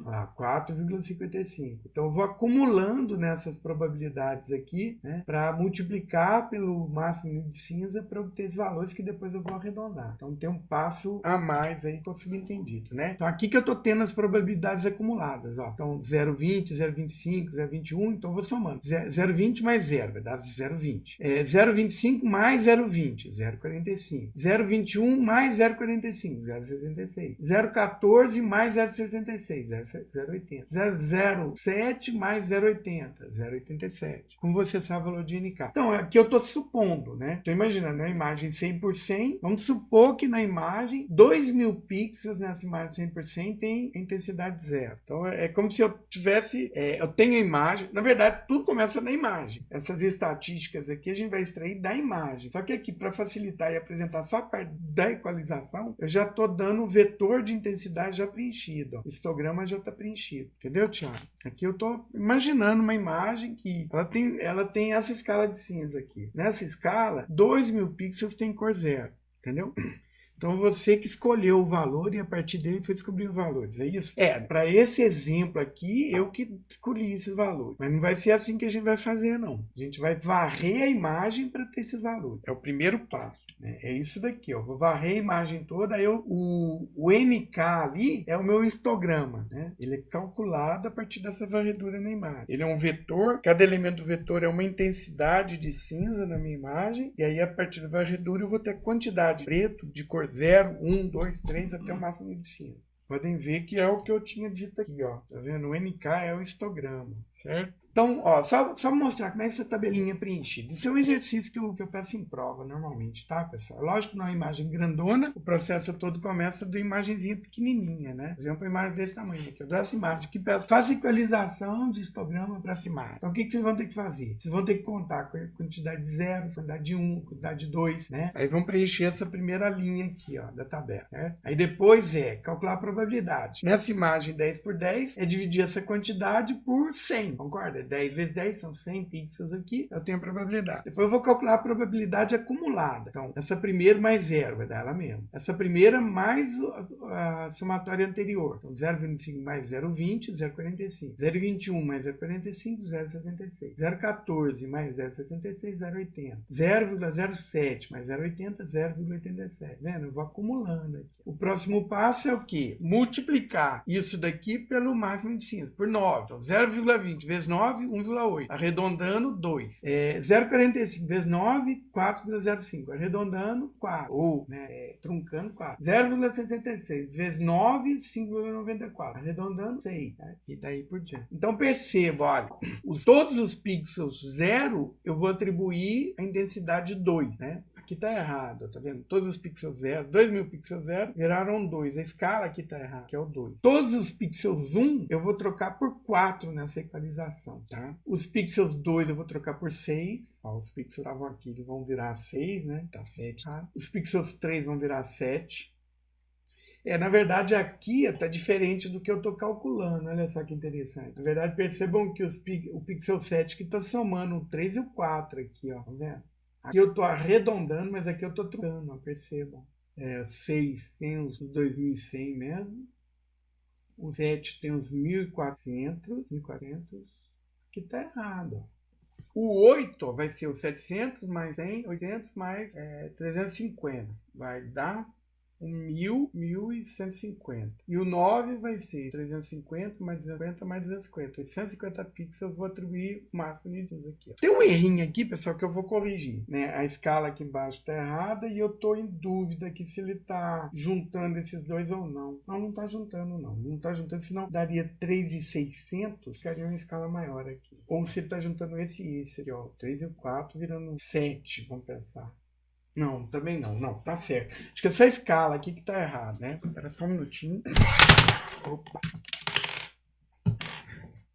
lá, 4,55. Então eu vou acumulando nessas probabilidades aqui, né, para multiplicar pelo máximo de cinza para obter esses valores que depois eu vou arredondar. Então tem um passo a mais aí para o subentendido, né? Então aqui que eu estou tendo as probabilidades acumuladas, ó. Então 0,20, 0,25, 0,21, então eu vou somando. 0,20 mais 0 vai dar 0,20. 0,25 mais 0,20, 0,45. 0,21 mais 0,45, 0,66. 0,14 mais 0,66, 0,80. 0,07 mais 0,80, 0,87. Como você sabe o valor de NK? Então, aqui eu estou supondo, né? Estou imaginando a imagem 100 por 100. Vamos supor que na imagem, 2.000 pixels nessa imagem 100 por 100 tem intensidade zero. Então, é como se eu tivesse... eu tenho a imagem... Na verdade, tudo começa na imagem. Essas estatísticas aqui a gente vai extrair da imagem. Só que aqui, para facilitar e apresentar só a parte da equalização, eu já estou dando o vetor de intensidade já preenchido. Ó. O histograma já está preenchido. Entendeu, Thiago? Aqui eu estou imaginando uma imagem que ela tem essa escala de cinza aqui. Nessa escala, 2.000 pixels tem cor zero. Entendeu? Então você que escolheu o valor e a partir dele foi descobrir os valores, é isso? Para esse exemplo aqui, eu que escolhi esses valores. Mas não vai ser assim que a gente vai fazer, não. A gente vai varrer a imagem para ter esses valores. É o primeiro passo, né? É isso daqui, ó. Vou varrer a imagem toda, aí o NK ali é o meu histograma, né? Ele é calculado a partir dessa varredura na imagem. Ele é um vetor, cada elemento do vetor é uma intensidade de cinza na minha imagem, e aí a partir da varredura eu vou ter a quantidade de preto, de cor 0, 1, 2, 3 até o máximo de cinza. Podem ver que é o que eu tinha dito aqui, ó. Tá vendo? O NK é o histograma, certo? Então, ó, só mostrar como é essa tabelinha preenchida. Isso é um exercício que eu peço em prova normalmente, tá, pessoal? Lógico que não é uma imagem grandona, o processo todo começa de uma imagenzinha pequenininha, né? Por exemplo, uma imagem desse tamanho aqui. Eu dou essa imagem aqui, faço equalização de histograma para essa imagem. Então, o que vocês vão ter que fazer? Vocês vão ter que contar com a quantidade de 0, quantidade de 1, quantidade de 2, né? Aí vão preencher essa primeira linha aqui, ó, da tabela, né? Aí depois calcular a probabilidade. Nessa imagem 10 por 10, é dividir essa quantidade por 100, concorda? 10 vezes 10 são 100 pixels aqui, eu tenho a probabilidade. Depois eu vou calcular a probabilidade acumulada. Então, essa primeira mais 0 vai dar ela mesma. Essa primeira mais a somatória anterior. Então, 0,25 mais 0,20, 0,45. 0,21 mais 0,45, 0,76. 0,14 mais 0,66, 0,80. 0,07 mais 0,80, 0,87. Vendo? Eu vou acumulando aqui. O próximo passo é o quê? Multiplicar isso daqui pelo máximo de cinza, por 9. Então, 0,20 vezes 9, 1,8. Arredondando, 2. 0,45 vezes 9, 4,05. Arredondando, 4. Ou, né, truncando, 4. 0,76 vezes 9, 5,94. Arredondando, 6. Tá? E daí por diante. Então, perceba, olha, todos os pixels 0, eu vou atribuir a intensidade 2, né? Aqui está errado, tá vendo? Todos os pixels 0, 2.000 pixels 0 viraram 2. A escala aqui está errada, que é o 2. Todos os pixels 1 eu vou trocar por 4 nessa equalização, tá? Os pixels 2 eu vou trocar por 6. Ó, os pixels estavam aqui, eles vão virar 6, né? Tá 7. Tá? Os pixels 3 vão virar 7. Na verdade, aqui está diferente do que eu estou calculando. Olha só que interessante. Na verdade, percebam que o pixel 7 que está somando o 3 e o 4 aqui, ó. Tá vendo? Aqui eu estou arredondando, mas aqui eu estou trocando, ó, percebam. 6 tem os 2.100 mesmo. O 7 tem os 1.400. Aqui está errado. Ó. O 8 vai ser os 700 mais 100, 800 mais 350. Vai dar 1.150. E o 9 vai ser 350 mais 250 mais 250. 850 pixels eu vou atribuir o máximo de cinza aqui. Ó. Tem um errinho aqui, pessoal, que eu vou corrigir. Né? A escala aqui embaixo está errada e eu estou em dúvida aqui se ele está juntando esses dois ou não. Não está juntando, não. Não está juntando, senão daria 3.600, ficaria uma escala maior aqui. Ou se ele está juntando esse e esse aqui, ó. 3 e o 4 virando 7, vamos pensar. Não, também não. Não, tá certo. Acho que essa escala aqui que tá errada, né? Espera só um minutinho. Opa.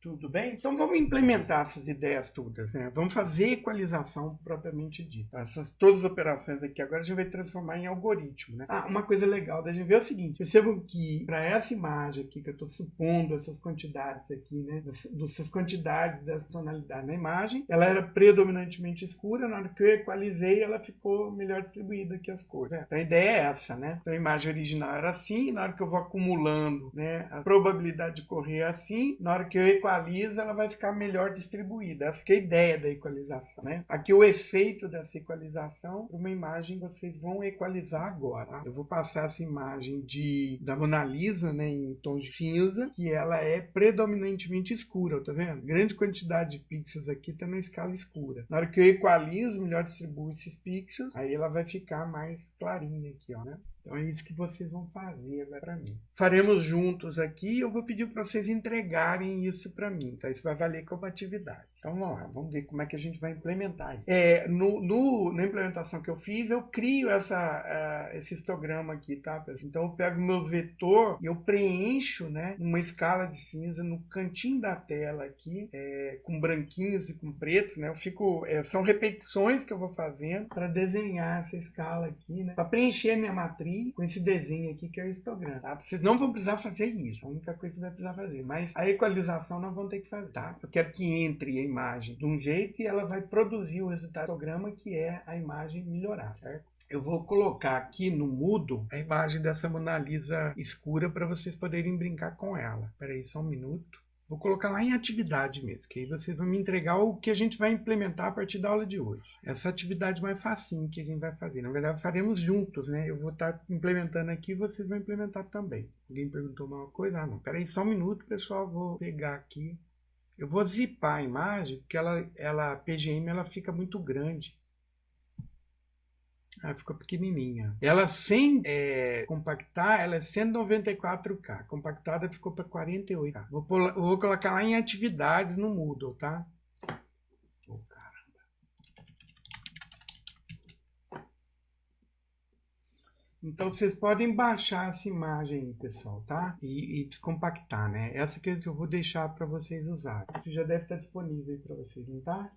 Tudo bem? Então vamos implementar essas ideias todas, né? Vamos fazer equalização propriamente dita. Todas as operações aqui agora a gente vai transformar em algoritmo, né? Uma coisa legal da gente ver é o seguinte, percebam que para essa imagem aqui que eu estou supondo essas quantidades aqui, né? Dessas quantidades dessa tonalidade na imagem, ela era predominantemente escura, na hora que eu equalizei ela ficou melhor distribuída aqui as cores, né? Então a ideia é essa, né? Então a imagem original era assim, na hora que eu vou acumulando, né? A probabilidade de correr é assim, na hora que eu equalizo ela vai ficar melhor distribuída. Essa que é a ideia da equalização, né? Aqui o efeito dessa equalização, uma imagem vocês vão equalizar agora. Tá? Eu vou passar essa imagem da Mona Lisa, né, em tons de cinza, que ela é predominantemente escura, tá vendo? Grande quantidade de pixels aqui está na escala escura. Na hora que eu equalizo, melhor distribuo esses pixels, aí ela vai ficar mais clarinha aqui, ó, né? Então é isso que vocês vão fazer agora para mim. Faremos juntos aqui, eu vou pedir para vocês entregarem isso para mim, tá? Isso vai valer como atividade. Então vamos lá, vamos ver como é que a gente vai implementar isso. Na implementação que eu fiz, eu crio esse histograma aqui, tá, pessoal? Então eu pego o meu vetor e eu preencho, né, uma escala de cinza no cantinho da tela aqui, com branquinhos e com pretos, né? São repetições que eu vou fazendo para desenhar essa escala aqui, né? Para preencher a minha matriz com esse desenho aqui que é o histograma, tá? Vocês não vão precisar fazer isso, a única coisa que vai precisar fazer, mas a equalização nós vamos ter que fazer, tá? Eu quero que entre a imagem de um jeito e ela vai produzir o resultado do histograma, que é a imagem melhorada, certo? Eu vou colocar aqui no mudo a imagem dessa Mona Lisa escura para vocês poderem brincar com ela. Espera aí só um minuto. Vou colocar lá em atividade mesmo, que aí vocês vão me entregar o que a gente vai implementar a partir da aula de hoje. Essa atividade mais facinho que a gente vai fazer. Na verdade, faremos juntos, né? Eu vou estar implementando aqui e vocês vão implementar também. Alguém perguntou uma coisa? Ah, não. Espera aí só um minuto, pessoal. Vou pegar aqui. Eu vou zipar a imagem, porque a PGM ela fica muito grande. Ela ficou pequenininha. Ela sem compactar, ela é 194K. Compactada ficou para 48K. Vou colocar lá em atividades no Moodle, tá? Oh, caramba. Então vocês podem baixar essa imagem aí, pessoal, tá? E descompactar, né? Essa que eu vou deixar para vocês usarem. Isso já deve estar disponível aí para vocês, não tá?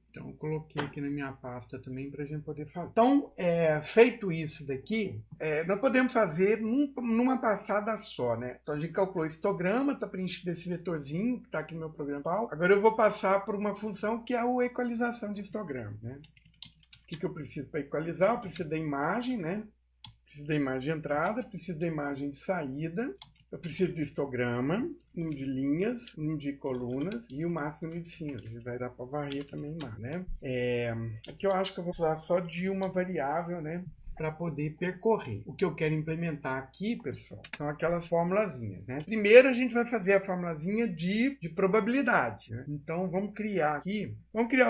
Então, eu coloquei aqui na minha pasta também para a gente poder fazer. Então, feito isso daqui, nós podemos fazer numa passada só, né? Então, a gente calculou o histograma, está preenchido esse vetorzinho que está aqui no meu programa. Agora, eu vou passar por uma função que é a equalização de histograma, né? O que eu preciso para equalizar? Eu preciso da imagem, né? Preciso da imagem de entrada, preciso da imagem de saída. Eu preciso do histograma, número de linhas, número de colunas e o máximo número de cinza. A gente vai dar para varrer também lá, né? Aqui eu acho que eu vou usar só de uma variável, né? Para poder percorrer. O que eu quero implementar aqui, pessoal, são aquelas formulazinhas, né? Primeiro a gente vai fazer a formulazinha de probabilidade, né? Então vamos criar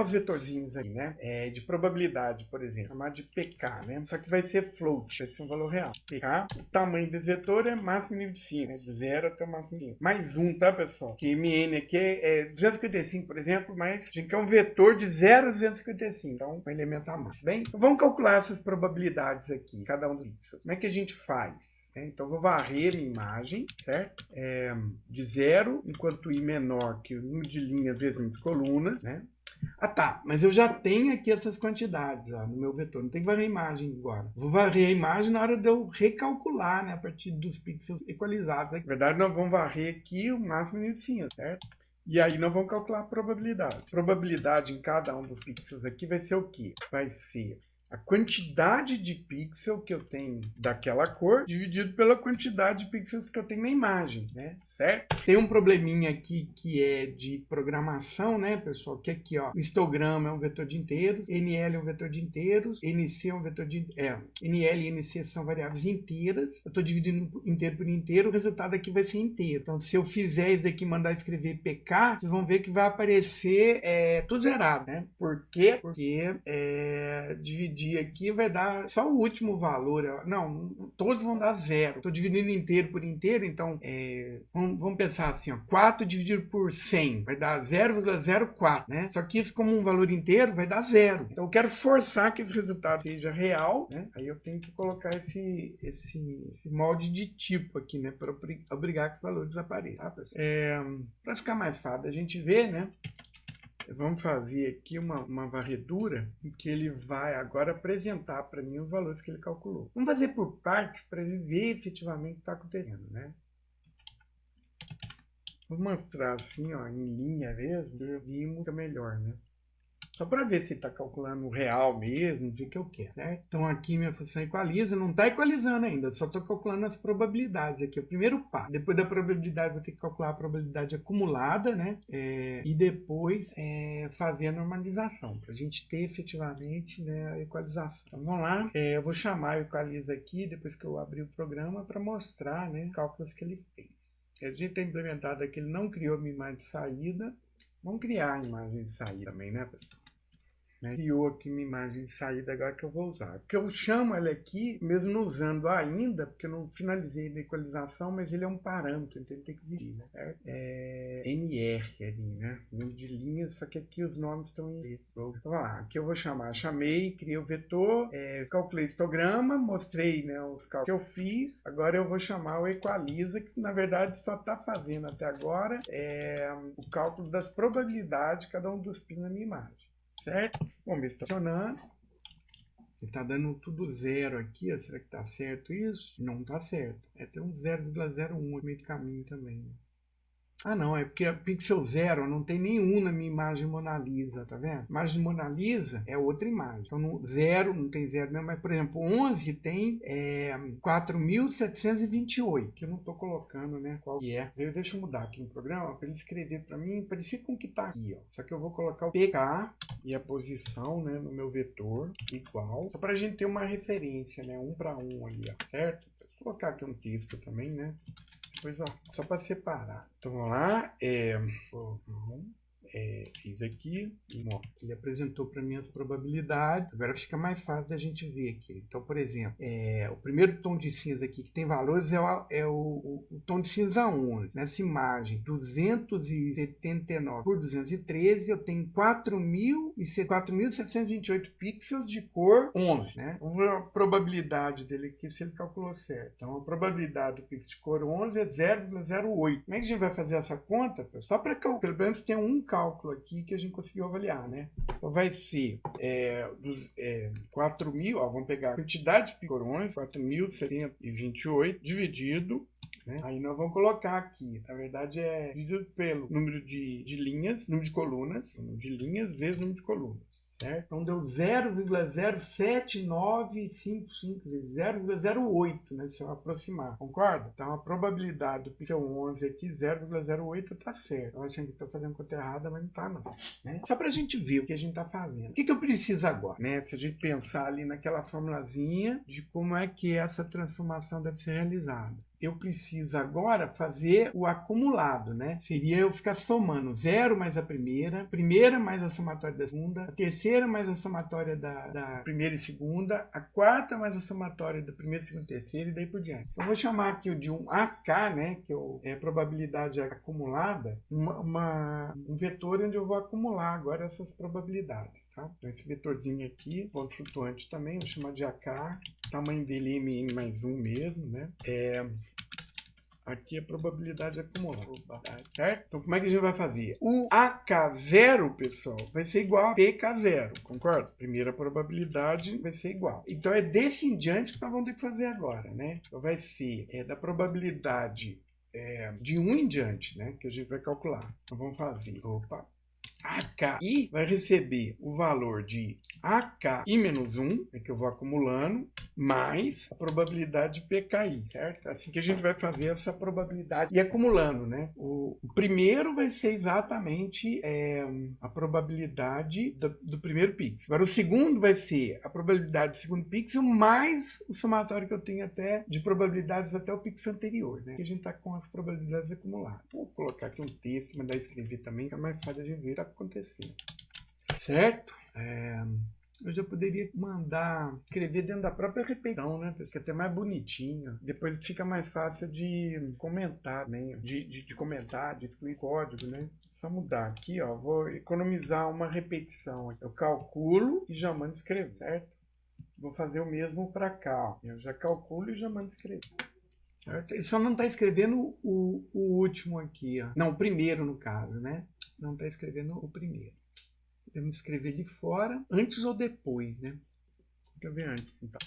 os vetorzinhos aí, né? De probabilidade, por exemplo, chamado de PK, né? Só que vai ser float, vai ser um valor real. PK, o tamanho desse vetor é máximo nível de 5, né? De 0 até o máximo nível. Mais um, tá, pessoal? Que MN aqui é 255, por exemplo, mas a gente quer um vetor de 0 a 255, então vai elementar mais. Bem, então vamos calcular essas probabilidades aqui, cada um dos pixels. Como é que a gente faz? Então, eu vou varrer minha imagem, certo? De 0, enquanto i menor que o número de linhas vezes o número de colunas, né? Ah, tá, mas eu já tenho aqui essas quantidades no meu vetor, não tem que varrer a imagem agora. Vou varrer a imagem na hora de eu recalcular, né, a partir dos pixels equalizados. Na verdade, nós vamos varrer aqui o máximo de cinza, certo? E aí nós vamos calcular a probabilidade. A probabilidade em cada um dos pixels aqui vai ser o quê? Vai ser a quantidade de pixel que eu tenho daquela cor dividido pela quantidade de pixels que eu tenho na imagem, né? Certo? Tem um probleminha aqui que é de programação, né, pessoal? Que aqui, ó, o histograma é um vetor de inteiros, NL é um vetor de inteiros, NC é um vetor de... NL e NC são variáveis inteiras. Eu estou dividindo inteiro por inteiro, o resultado aqui vai ser inteiro. Então, se eu fizer isso daqui e mandar escrever PK, vocês vão ver que vai aparecer tudo zerado, né? Por quê? Porque dividir dividir aqui, vai dar só o último valor. Não, todos vão dar zero. Estou dividindo inteiro por inteiro, então vamos pensar assim, ó, 4 dividido por 100 vai dar 0,04, né? Só que isso como um valor inteiro vai dar zero. Então eu quero forçar que esse resultado seja real, né? Aí eu tenho que colocar esse molde de tipo aqui, né? Para obrigar que os valores apareçam. Tá, para ficar mais fácil a gente ver, né? Vamos fazer aqui uma varredura em que ele vai agora apresentar para mim os valores que ele calculou. Vamos fazer por partes para ele ver efetivamente o que está acontecendo, né? Vou mostrar assim, ó, em linha mesmo, vimos fica melhor, né? Só para ver se está calculando o real mesmo, do que eu quero, certo? Então aqui minha função equaliza, não está equalizando ainda, só estou calculando as probabilidades aqui, o primeiro passo. Depois da probabilidade vou ter que calcular a probabilidade acumulada, né? E depois fazer a normalização, para a gente ter efetivamente, né, a equalização. Então vamos lá, eu vou chamar o equaliza aqui, depois que eu abrir o programa, para mostrar, né, os cálculos que ele fez. A gente tem implementado aqui, ele não criou uma imagem de saída. Vamos criar a imagem de saída também, né, pessoal? Criou aqui uma imagem de saída agora que eu vou usar. Porque eu chamo ela aqui, mesmo não usando ainda, porque eu não finalizei a equalização, mas ele é um parâmetro, então ele tem que existir, né? Certo? NR ali, né? Número de linhas, só que aqui os nomes estão em inglês. Então, vamos lá, aqui eu vou chamar, chamei, criei o vetor, calculei o histograma, mostrei, né, os cálculos que eu fiz. Agora eu vou chamar o equaliza, que na verdade só está fazendo até agora o cálculo das probabilidades de cada um dos pins na minha imagem. Certo? Vamos ver se está funcionando. Está dando tudo zero aqui. Ó. Será que está certo isso? Não está certo. Tem um 0,01 no meio do caminho também. Ah, não, é porque a pixel 0 não tem nenhum na minha imagem Mona Lisa, tá vendo? Imagem Mona Lisa é outra imagem. Então, no 0 não tem 0 mesmo, mas, por exemplo, 11 tem 4.728, que eu não estou colocando, né, qual que é. Deixa eu mudar aqui no programa para ele escrever para mim, parecido com o que está aqui, ó. Só que eu vou colocar o PK e a posição, né, no meu vetor igual, só para a gente ter uma referência, né, 1 para 1 ali, ó, certo? Vou colocar aqui um texto também, né? Depois, ó, só para separar. Então, vamos lá. Fiz aqui. Ele apresentou para mim as probabilidades. Agora fica mais fácil da gente ver aqui. Então, por exemplo, o primeiro tom de cinza aqui que tem valores é o tom de cinza 11. Nessa imagem, 279 por 213, eu tenho 4.728 pixels de cor 11. Né? Vamos ver a probabilidade dele aqui, se ele calculou certo. Então, a probabilidade do pixel de cor 11 é 0,08. Como é que a gente vai fazer essa conta? Só para que pelo menos tenha um cálculo aqui que a gente conseguiu avaliar, né? Então vai ser 4.000, vamos pegar a quantidade de picorões, 4.728 dividido, né? Aí nós vamos colocar aqui, na verdade é dividido pelo número de linhas, número de colunas, número de linhas vezes número de colunas. Certo? Então deu 0,07955, 0,08, né, se eu aproximar, concorda? Então a probabilidade do pixel 11 aqui, 0,08, está certo. Eu achando que estou fazendo conta errada, mas não está não. Né? Só para a gente ver o que a gente está fazendo. O que eu preciso agora? Né? Se a gente pensar ali naquela formulazinha de como é que essa transformação deve ser realizada. Eu preciso agora fazer o acumulado, né? Seria eu ficar somando 0 mais a primeira mais a somatória da segunda, a terceira mais a somatória da primeira e segunda, a quarta mais a somatória da primeira, segunda e terceira, e daí por diante. Eu vou chamar aqui de um AK, né? Que é a probabilidade acumulada, um vetor onde eu vou acumular agora essas probabilidades, tá? Então esse vetorzinho aqui, ponto flutuante também, vou chamar de AK, o tamanho dele é mn mais 1 mesmo, né? Aqui a probabilidade acumulada, certo? Então, como é que a gente vai fazer? O AK0, pessoal, vai ser igual a PK0, concorda? Primeira probabilidade vai ser igual. Então, é desse em diante que nós vamos ter que fazer agora, né? Então, vai ser da probabilidade de 1 em diante, né? Que a gente vai calcular. Então, vamos fazer. AKI vai receber o valor de AKI menos 1, que eu vou acumulando, mais a probabilidade de PKI, certo? Assim que a gente vai fazer essa probabilidade e acumulando, né? O primeiro vai ser exatamente a probabilidade do primeiro pixel. Agora o segundo vai ser a probabilidade do segundo pixel mais o somatório que eu tenho até de probabilidades até o pixel anterior, né? Aqui a gente está com as probabilidades acumuladas. Vou colocar aqui um texto, mandar escrever também, que é mais fácil de ver o que está acontecendo. Certo? Eu já poderia mandar escrever dentro da própria repetição, né? Fica até mais bonitinho. Depois fica mais fácil de comentar, né? De comentar, de excluir código, né? Só mudar aqui, ó. Vou economizar uma repetição. Eu calculo e já mando escrever, certo? Vou fazer o mesmo para cá, ó. Eu já calculo e já mando escrever. Certo? Ele só não está escrevendo o último aqui, ó. Não, o primeiro no caso, né? Não está escrevendo o primeiro. Podemos escrever de fora, antes ou depois, né? Deixa eu ver antes, então.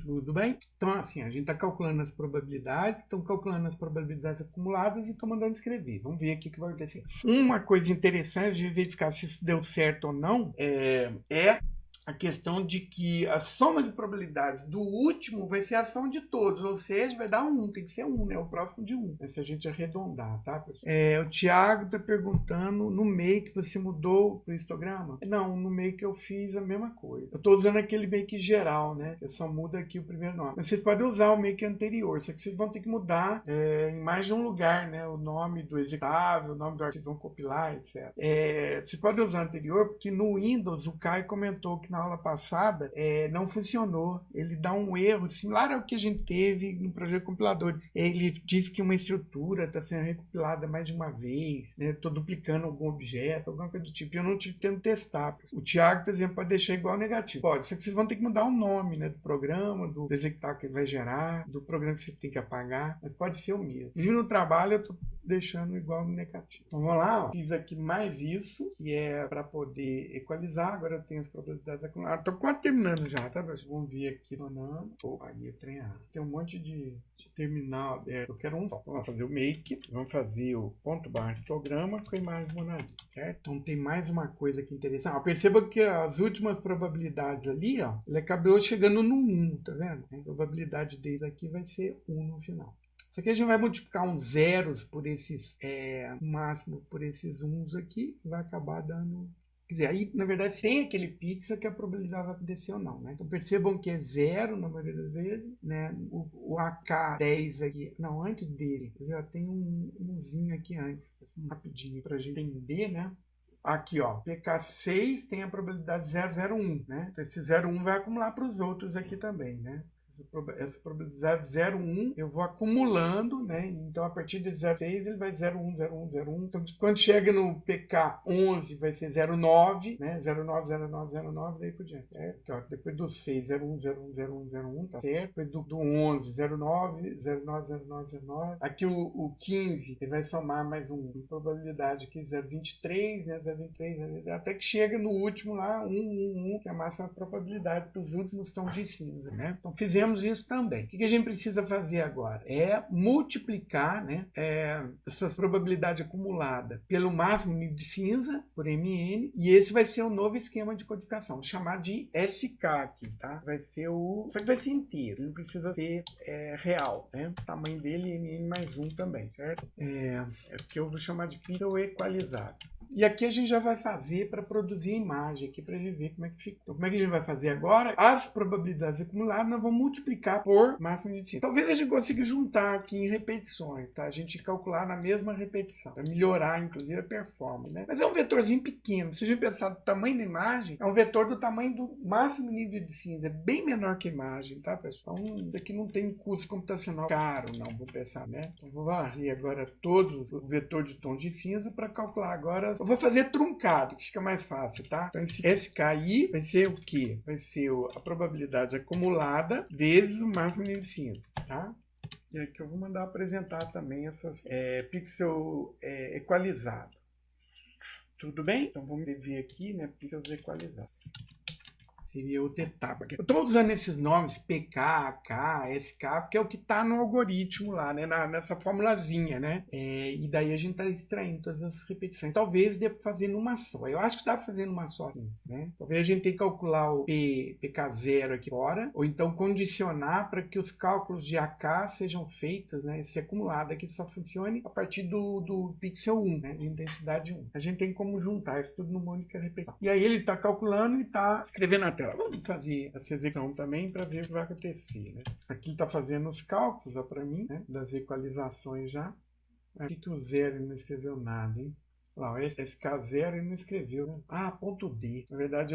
Tudo bem? Então, assim, a gente está calculando as probabilidades, estão calculando as probabilidades acumuladas e estão mandando escrever. Vamos ver aqui o que vai acontecer. Uma coisa interessante de verificar se isso deu certo ou não é a questão de que a soma de probabilidades do último vai ser a soma de todos, ou seja, vai dar 1, tem que ser 1, né? O próximo de 1. Se a gente arredondar, tá, pessoal? O Thiago está perguntando no make você mudou o histograma? Não, no make eu fiz a mesma coisa. Eu estou usando aquele make geral, né? Eu só mudo aqui o primeiro nome. Mas vocês podem usar o make anterior, só que vocês vão ter que mudar em mais de um lugar, né? O nome do executável, o nome do arquivo que vão compilar, etc. Vocês podem usar o anterior, porque no Windows o Caio comentou que na aula passada não funcionou. Ele dá um erro similar ao que a gente teve no projeto compiladores. Ele diz que uma estrutura está sendo recompilada mais de uma vez, né? Estou duplicando algum objeto, alguma coisa do tipo. Eu não tive tempo de testar. O Thiago, por exemplo, pode deixar igual negativo. Pode, só que vocês vão ter que mudar o nome, né, do programa, do executável que ele vai gerar, do programa que você tem que apagar, mas pode ser o mesmo. E no trabalho eu estou deixando igual no negativo. Então vamos lá, ó. Fiz aqui mais isso, que é para poder equalizar. Agora eu tenho as probabilidades acumuladas. Estou quase terminando já, tá, pessoal? Vamos ver aqui, falando. Aí o trem errado. Tem um monte de terminal aberto. Eu quero um só. Vamos fazer o make, vamos fazer o ponto barra histograma com a imagem monadinha, certo? Então tem mais uma coisa aqui interessante. Perceba que as últimas probabilidades ali, ó, ele acabou chegando no 1, tá vendo? A probabilidade deles aqui vai ser 1 no final. Isso aqui a gente vai multiplicar uns zeros por esses, no máximo por esses 1s aqui, vai acabar dando... Quer dizer, aí, na verdade, sem aquele pixel que a probabilidade vai acontecer ou não, né? Então, percebam que é 0 na maioria das vezes, né? O AK10 aqui, não, antes dele, já tem umzinho aqui antes, rapidinho, pra gente entender, né? Aqui, ó, PK6 tem a probabilidade 001, né? Então, esse 0,1 vai acumular para os outros aqui também, né? Essa probabilidade 0,1 eu vou acumulando, né? Então a partir de 0,6 ele vai 0,1, 0,1, 0,1. Então quando chega no PK11 vai ser 0,9, né? 0,9, 0,9, 0,9, daí por diante, certo? Então, depois do 6, 0,1, 0,1, 0,1, 0,1, tá certo? Depois do 11, 0,9, 0,9, 0,9, 0,9. Aqui o 15 ele vai somar mais uma probabilidade aqui 0,23, né? 0,23, até que chega no último lá 1, 1, 1, que é a máxima probabilidade para os últimos tons de cinza, né? Então fizemos isso também. O que a gente precisa fazer agora? É multiplicar, né, essa probabilidade acumulada pelo máximo nível de cinza, por MN, e esse vai ser o novo esquema de codificação. Vou chamar de SK aqui, tá? Vai ser só que vai ser inteiro, não precisa ser real, né? O tamanho dele MN mais 1 também, certo? É que eu vou chamar de pixel equalizado. E aqui a gente já vai fazer para produzir a imagem aqui para ele ver como é que fica. Então, como é que a gente vai fazer agora? As probabilidades acumuladas nós vamos multiplicar por máximo de cinza. Talvez a gente consiga juntar aqui em repetições, tá? A gente calcular na mesma repetição, para melhorar, inclusive, a performance, né? Mas é um vetorzinho pequeno. Se a gente pensar do tamanho da imagem, é um vetor do tamanho do máximo nível de cinza. É bem menor que a imagem, tá, pessoal? Então, isso aqui não tem custo computacional caro, não, vou pensar, né? Então, vou varrer agora todo o vetor de tons de cinza para calcular agora. Eu vou fazer truncado, que fica mais fácil, tá? Então, esse SKI vai ser o quê? Vai ser a probabilidade acumulada vezes o máximo nível de cinza, tá? E aqui eu vou mandar apresentar também essas pixel equalizado. Tudo bem? Então vamos ver aqui, né? Pixels equalizados. Seria outra etapa. Eu estou usando esses nomes PK, AK, SK, porque é o que está no algoritmo lá, né? Nessa formulazinha, né? E daí a gente está extraindo todas as repetições. Talvez dê para fazer numa só. Eu acho que dá para fazer numa só, sim, né? Talvez a gente tenha que calcular o PK0 aqui fora, ou então condicionar para que os cálculos de AK sejam feitos, né? Esse acumulado aqui só funcione a partir do pixel 1, né? De intensidade 1. A gente tem como juntar isso tudo numa única repetição. E aí ele está calculando e está escrevendo na tela. Vamos fazer essa execução também para ver o que vai acontecer, né? Aqui ele está fazendo os cálculos, ó, para mim, né? Das equalizações já. Aqui que o zero ele não escreveu nada, hein? Lá, esse SK0 ele não escreveu, né? Ah, ponto D. Na verdade,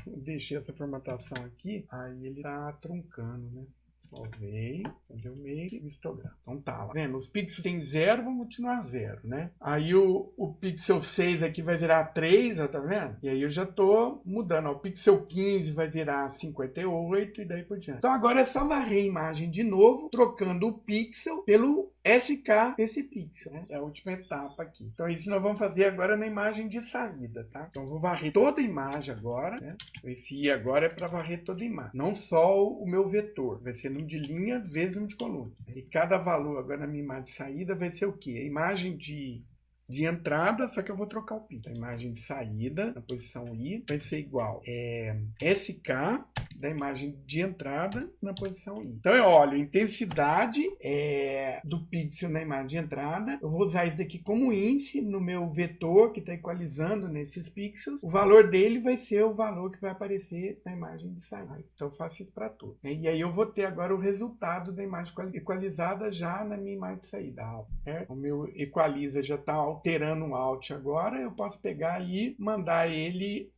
deixei essa formatação aqui, aí ele tá truncando, né? Salvei, entendeu? Meio histograma. Então tá, lá vendo? Os pixels tem 0, vão continuar 0, né? Aí o pixel 6 aqui vai virar 3, ó, tá vendo? E aí eu já tô mudando, ó, o pixel 15 vai virar 58 e daí por diante. Então agora é só varrer a imagem de novo, trocando o pixel pelo SK desse pixel, né? É a última etapa aqui. Então isso nós vamos fazer agora na imagem de saída, tá? Então eu vou varrer toda a imagem agora, né? Esse I agora é para varrer toda a imagem, não só o meu vetor, vai ser número de linha vezes número de coluna. E cada valor agora na minha imagem de saída vai ser o quê? A imagem de entrada, só que eu vou trocar o pixel. A imagem de saída, na posição I, vai ser igual SK da imagem de entrada na posição I. Então eu olho a intensidade do pixel na imagem de entrada. Eu vou usar isso daqui como índice no meu vetor que está equalizando nesses pixels. O valor dele vai ser o valor que vai aparecer na imagem de saída. Então eu faço isso para tudo. E aí eu vou ter agora o resultado da imagem equalizada já na minha imagem de saída. O meu equaliza já está alterando o Alt agora. Eu posso pegar e mandar ele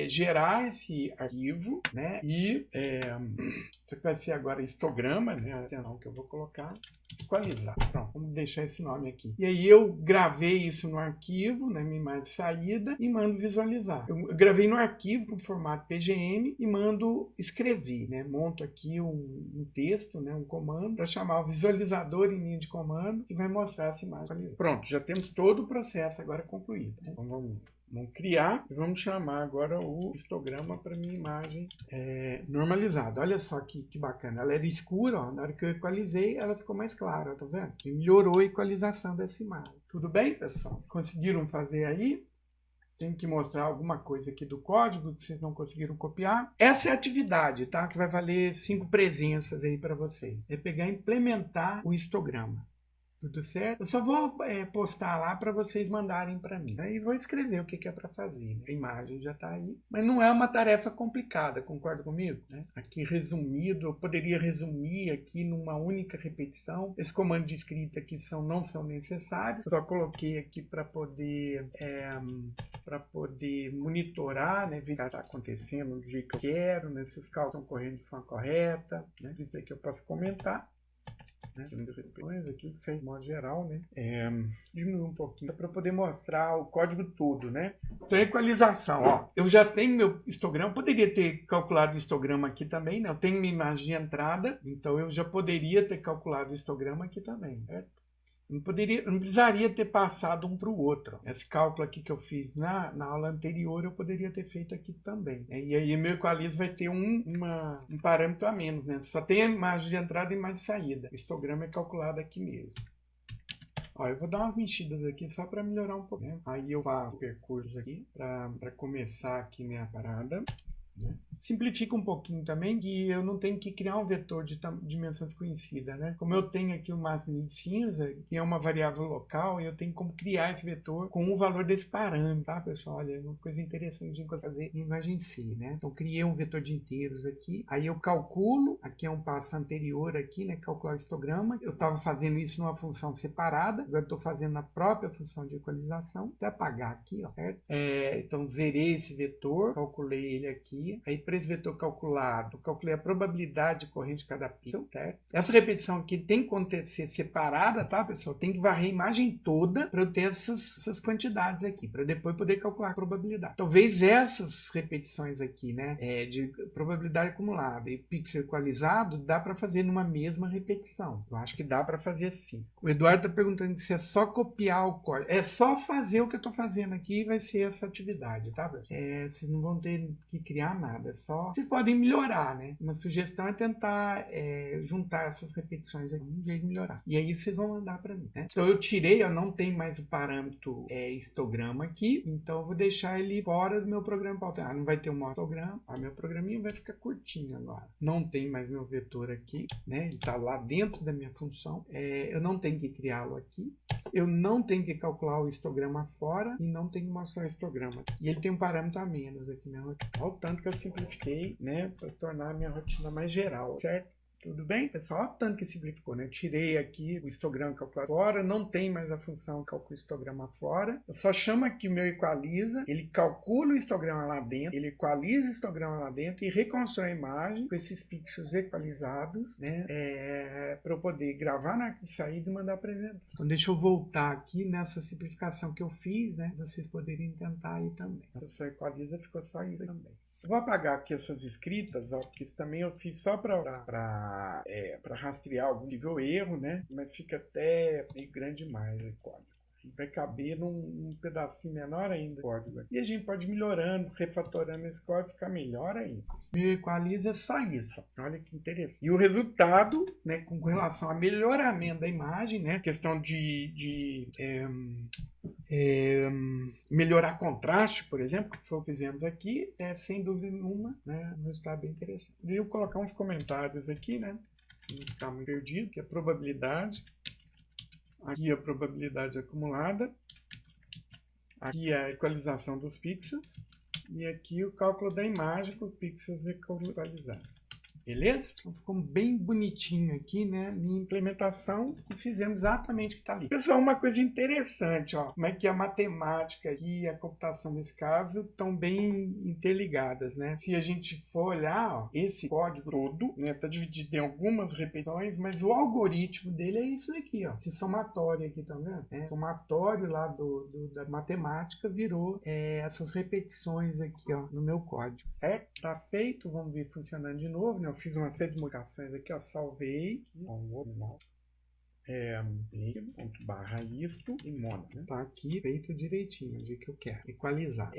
gerar esse arquivo, né? E isso aqui vai ser agora histograma, né? Atenção que eu vou colocar. Equalizar. Pronto, vamos deixar esse nome aqui. E aí eu gravei isso no arquivo, na minha imagem de saída, e mando visualizar. Eu gravei no arquivo com formato PGM e mando escrever, né? Monto aqui um texto, né? Um comando, para chamar o visualizador em linha de comando e vai mostrar essa imagem. Pronto, já temos todo o processo agora concluído, né? Então vamos criar e vamos chamar agora o histograma para minha imagem normalizada. Olha só que bacana. Ela era escura, ó, na hora que eu equalizei, ela ficou mais clara, tá vendo? E melhorou a equalização dessa imagem. Tudo bem, pessoal? Conseguiram fazer aí? Tenho que mostrar alguma coisa aqui do código que vocês não conseguiram copiar. Essa é a atividade, tá? Que vai valer 5 presenças aí para vocês. É pegar e implementar o histograma. Tudo certo? Eu só vou postar lá para vocês mandarem para mim. Aí vou escrever o que é para fazer. Né? A imagem já está aí. Mas não é uma tarefa complicada, concorda comigo? Né? Aqui resumido, eu poderia resumir aqui numa única repetição. Esse comando de escrita aqui não são necessários. Eu só coloquei aqui para poder monitorar, né? Ver o que está acontecendo do jeito que eu quero, né? Se os cálculos estão correndo de forma correta. Né? Isso aqui eu posso comentar. Né? Aqui fez de modo geral, né? Diminuir um pouquinho para poder mostrar o código todo, né? Então, equalização, ó. Eu já tenho meu histograma, poderia ter calculado o histograma aqui também, né? Eu tenho minha imagem de entrada, então eu já poderia ter calculado o histograma aqui também, certo? Não precisaria ter passado um para o outro. Esse cálculo aqui que eu fiz na aula anterior, eu poderia ter feito aqui também. E aí meu equalizo vai ter um parâmetro a menos, né? Só tem a imagem de entrada e imagem de saída. O histograma é calculado aqui mesmo. Ó, eu vou dar umas mexidas aqui só para melhorar um pouco. Né? Aí eu faço o percurso aqui para começar aqui minha parada. Né? Simplifica um pouquinho também que eu não tenho que criar um vetor de dimensão desconhecida, né? Como eu tenho aqui o máximo de cinza, que é uma variável local, eu tenho como criar esse vetor com o valor desse parâmetro, tá, pessoal? Olha, é uma coisa interessante de fazer em imagem C, né? Então, criei um vetor de inteiros aqui, aí eu calculo, aqui é um passo anterior aqui, né? Calcular o histograma. Eu estava fazendo isso numa função separada, agora estou fazendo na própria função de equalização, até apagar aqui, ó, certo? Então, zerei esse vetor, calculei ele aqui, aí para esse vetor calculado, calculei a probabilidade de corrente de cada pixel, certo? Essa repetição aqui tem que acontecer separada, tá, pessoal? Tem que varrer a imagem toda para eu ter essas quantidades aqui, para depois poder calcular a probabilidade. Talvez essas repetições aqui, né, de probabilidade acumulada e pixel equalizado, dá para fazer numa mesma repetição. Eu acho que dá para fazer assim. O Eduardo está perguntando se é só copiar o código. É só fazer o que eu estou fazendo aqui e vai ser essa atividade, tá, pessoal? Vocês não vão ter que criar nada, é só... Vocês podem melhorar, né? Uma sugestão é tentar juntar essas repetições aqui, um jeito de melhorar. E aí vocês vão mandar para mim, né? Então eu tirei, eu não tenho mais o parâmetro histograma aqui, então eu vou deixar ele fora do meu programa para alternar. Não vai ter um histograma, meu programinha vai ficar curtinho agora. Não tem mais meu vetor aqui, né? Ele está lá dentro da minha função. Eu não tenho que criá-lo aqui. Eu não tenho que calcular o histograma fora e não tenho que mostrar o histograma. E ele tem um parâmetro a menos aqui na rotina. Olha o tanto que eu simplifiquei, né, para tornar a minha rotina mais geral, certo? Tudo bem, pessoal? Olha o tanto que simplificou, né? Tirei aqui o histograma calculado fora, não tem mais a função calcula histograma fora. Eu só chamo aqui o meu equaliza, ele calcula o histograma lá dentro, ele equaliza o histograma lá dentro e reconstrói a imagem com esses pixels equalizados, né? Para eu poder gravar na saída e mandar para ele. Então deixa eu voltar aqui nessa simplificação que eu fiz, né? Vocês poderem tentar aí também. Então só equaliza, ficou só isso também. Vou apagar aqui essas escritas, ó, porque isso também eu fiz só para rastrear algum nível erro, né? Mas fica até meio grande demais o código. Vai caber num pedacinho menor ainda o código. E a gente pode ir melhorando, refatorando esse código, ficar melhor ainda. Meu equaliza é só isso. Olha que interessante. E o resultado, né, com relação ao melhoramento da imagem, né? Questão de melhorar contraste, por exemplo, que foi o que fizemos aqui, sem dúvida nenhuma, né, um resultado bem interessante. E eu vou colocar uns comentários aqui, né, não ficar muito perdido, que é a probabilidade, aqui a probabilidade acumulada, aqui a equalização dos pixels, e aqui o cálculo da imagem com pixels equalizados. Beleza? Então ficou bem bonitinho aqui, né? Minha implementação e fizemos exatamente o que está ali. Pessoal, uma coisa interessante, ó, como é que a matemática e a computação nesse caso estão bem interligadas, né? Se a gente for olhar, ó, esse código todo, né, está dividido em algumas repetições, mas o algoritmo dele é isso aqui, ó. Esse somatório aqui, tá vendo? Somatório lá da matemática virou essas repetições aqui, ó, no meu código. Tá feito, vamos ver funcionando de novo, né? Eu fiz uma série de modificações aqui, ó, salvei, barra isto e mono, né? Tá aqui feito direitinho, do que eu quero, equalizar.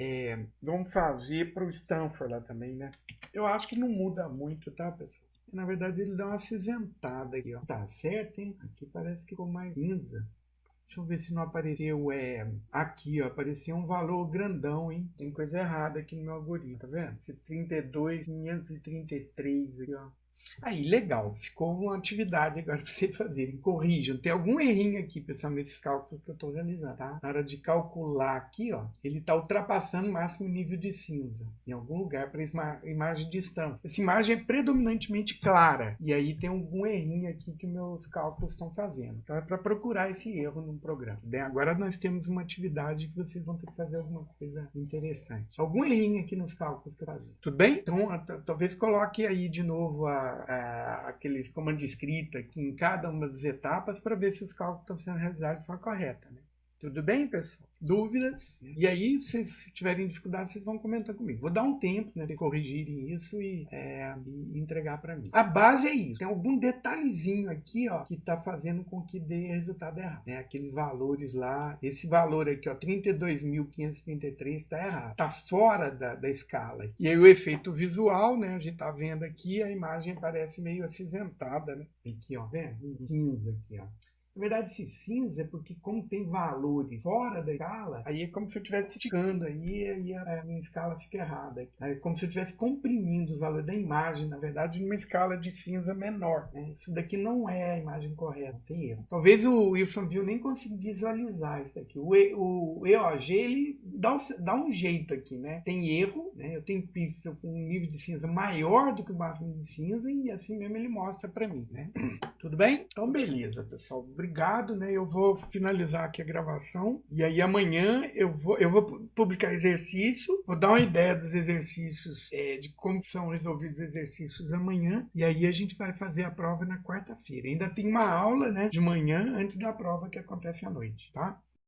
Vamos fazer para o Stanford lá também, né? Eu acho que não muda muito, tá, pessoal? Na verdade ele dá uma acinzentada aqui, ó. Tá certo, hein? Aqui parece que ficou mais cinza. Deixa eu ver se não apareceu, aqui, ó, apareceu um valor grandão, hein? Tem coisa errada aqui no meu algoritmo, tá vendo? Esse 32.533 aqui, ó. Aí, legal, ficou uma atividade agora para vocês fazerem. Corrijam. Tem algum errinho aqui, pessoal, nesses cálculos que eu estou realizando, tá? Na hora de calcular aqui, ó, ele está ultrapassando o máximo nível de cinza em algum lugar para imagem de distância. Essa imagem é predominantemente clara. E aí tem algum errinho aqui que meus cálculos estão fazendo. Então é para procurar esse erro num programa. Bem, agora nós temos uma atividade que vocês vão ter que fazer alguma coisa interessante. Algum errinho aqui nos cálculos que eu fazer. Tudo bem? Então, talvez coloque aí de novo aqueles comandos de escrita aqui em cada uma das etapas para ver se os cálculos estão sendo realizados de forma correta, né? Tudo bem, pessoal? Dúvidas? E aí, se tiverem dificuldade, vocês vão comentar comigo. Vou dar um tempo, né, de corrigirem isso e entregar para mim. A base é isso. Tem algum detalhezinho aqui, ó, que está fazendo com que dê resultado errado, né? Aqueles valores lá, esse valor aqui, ó, 32.533 está errado. Está fora da escala. E aí o efeito visual, né? A gente está vendo aqui, a imagem parece meio acinzentada, né? Aqui, ó, vendo? Cinza aqui, ó. Na verdade, esse cinza é porque, como tem valores fora da escala, aí é como se eu estivesse esticando aí e a minha escala fica errada. É como se eu estivesse comprimindo os valores da imagem, na verdade, numa escala de cinza menor, né? Isso daqui não é a imagem correta, tem erro. Talvez o Wilsonville nem consiga visualizar isso daqui. O EOG, ele dá um jeito aqui, né? Tem erro, né? Eu tenho pixel com um nível de cinza maior do que o máximo de cinza e assim mesmo ele mostra para mim, né? Tudo bem? Então, beleza, pessoal. Obrigado, né? Eu vou finalizar aqui a gravação e aí amanhã eu vou publicar exercício, vou dar uma ideia dos exercícios, de como são resolvidos os exercícios amanhã e aí a gente vai fazer a prova na quarta-feira. Ainda tem uma aula, né, de manhã antes da prova que acontece à noite, tá?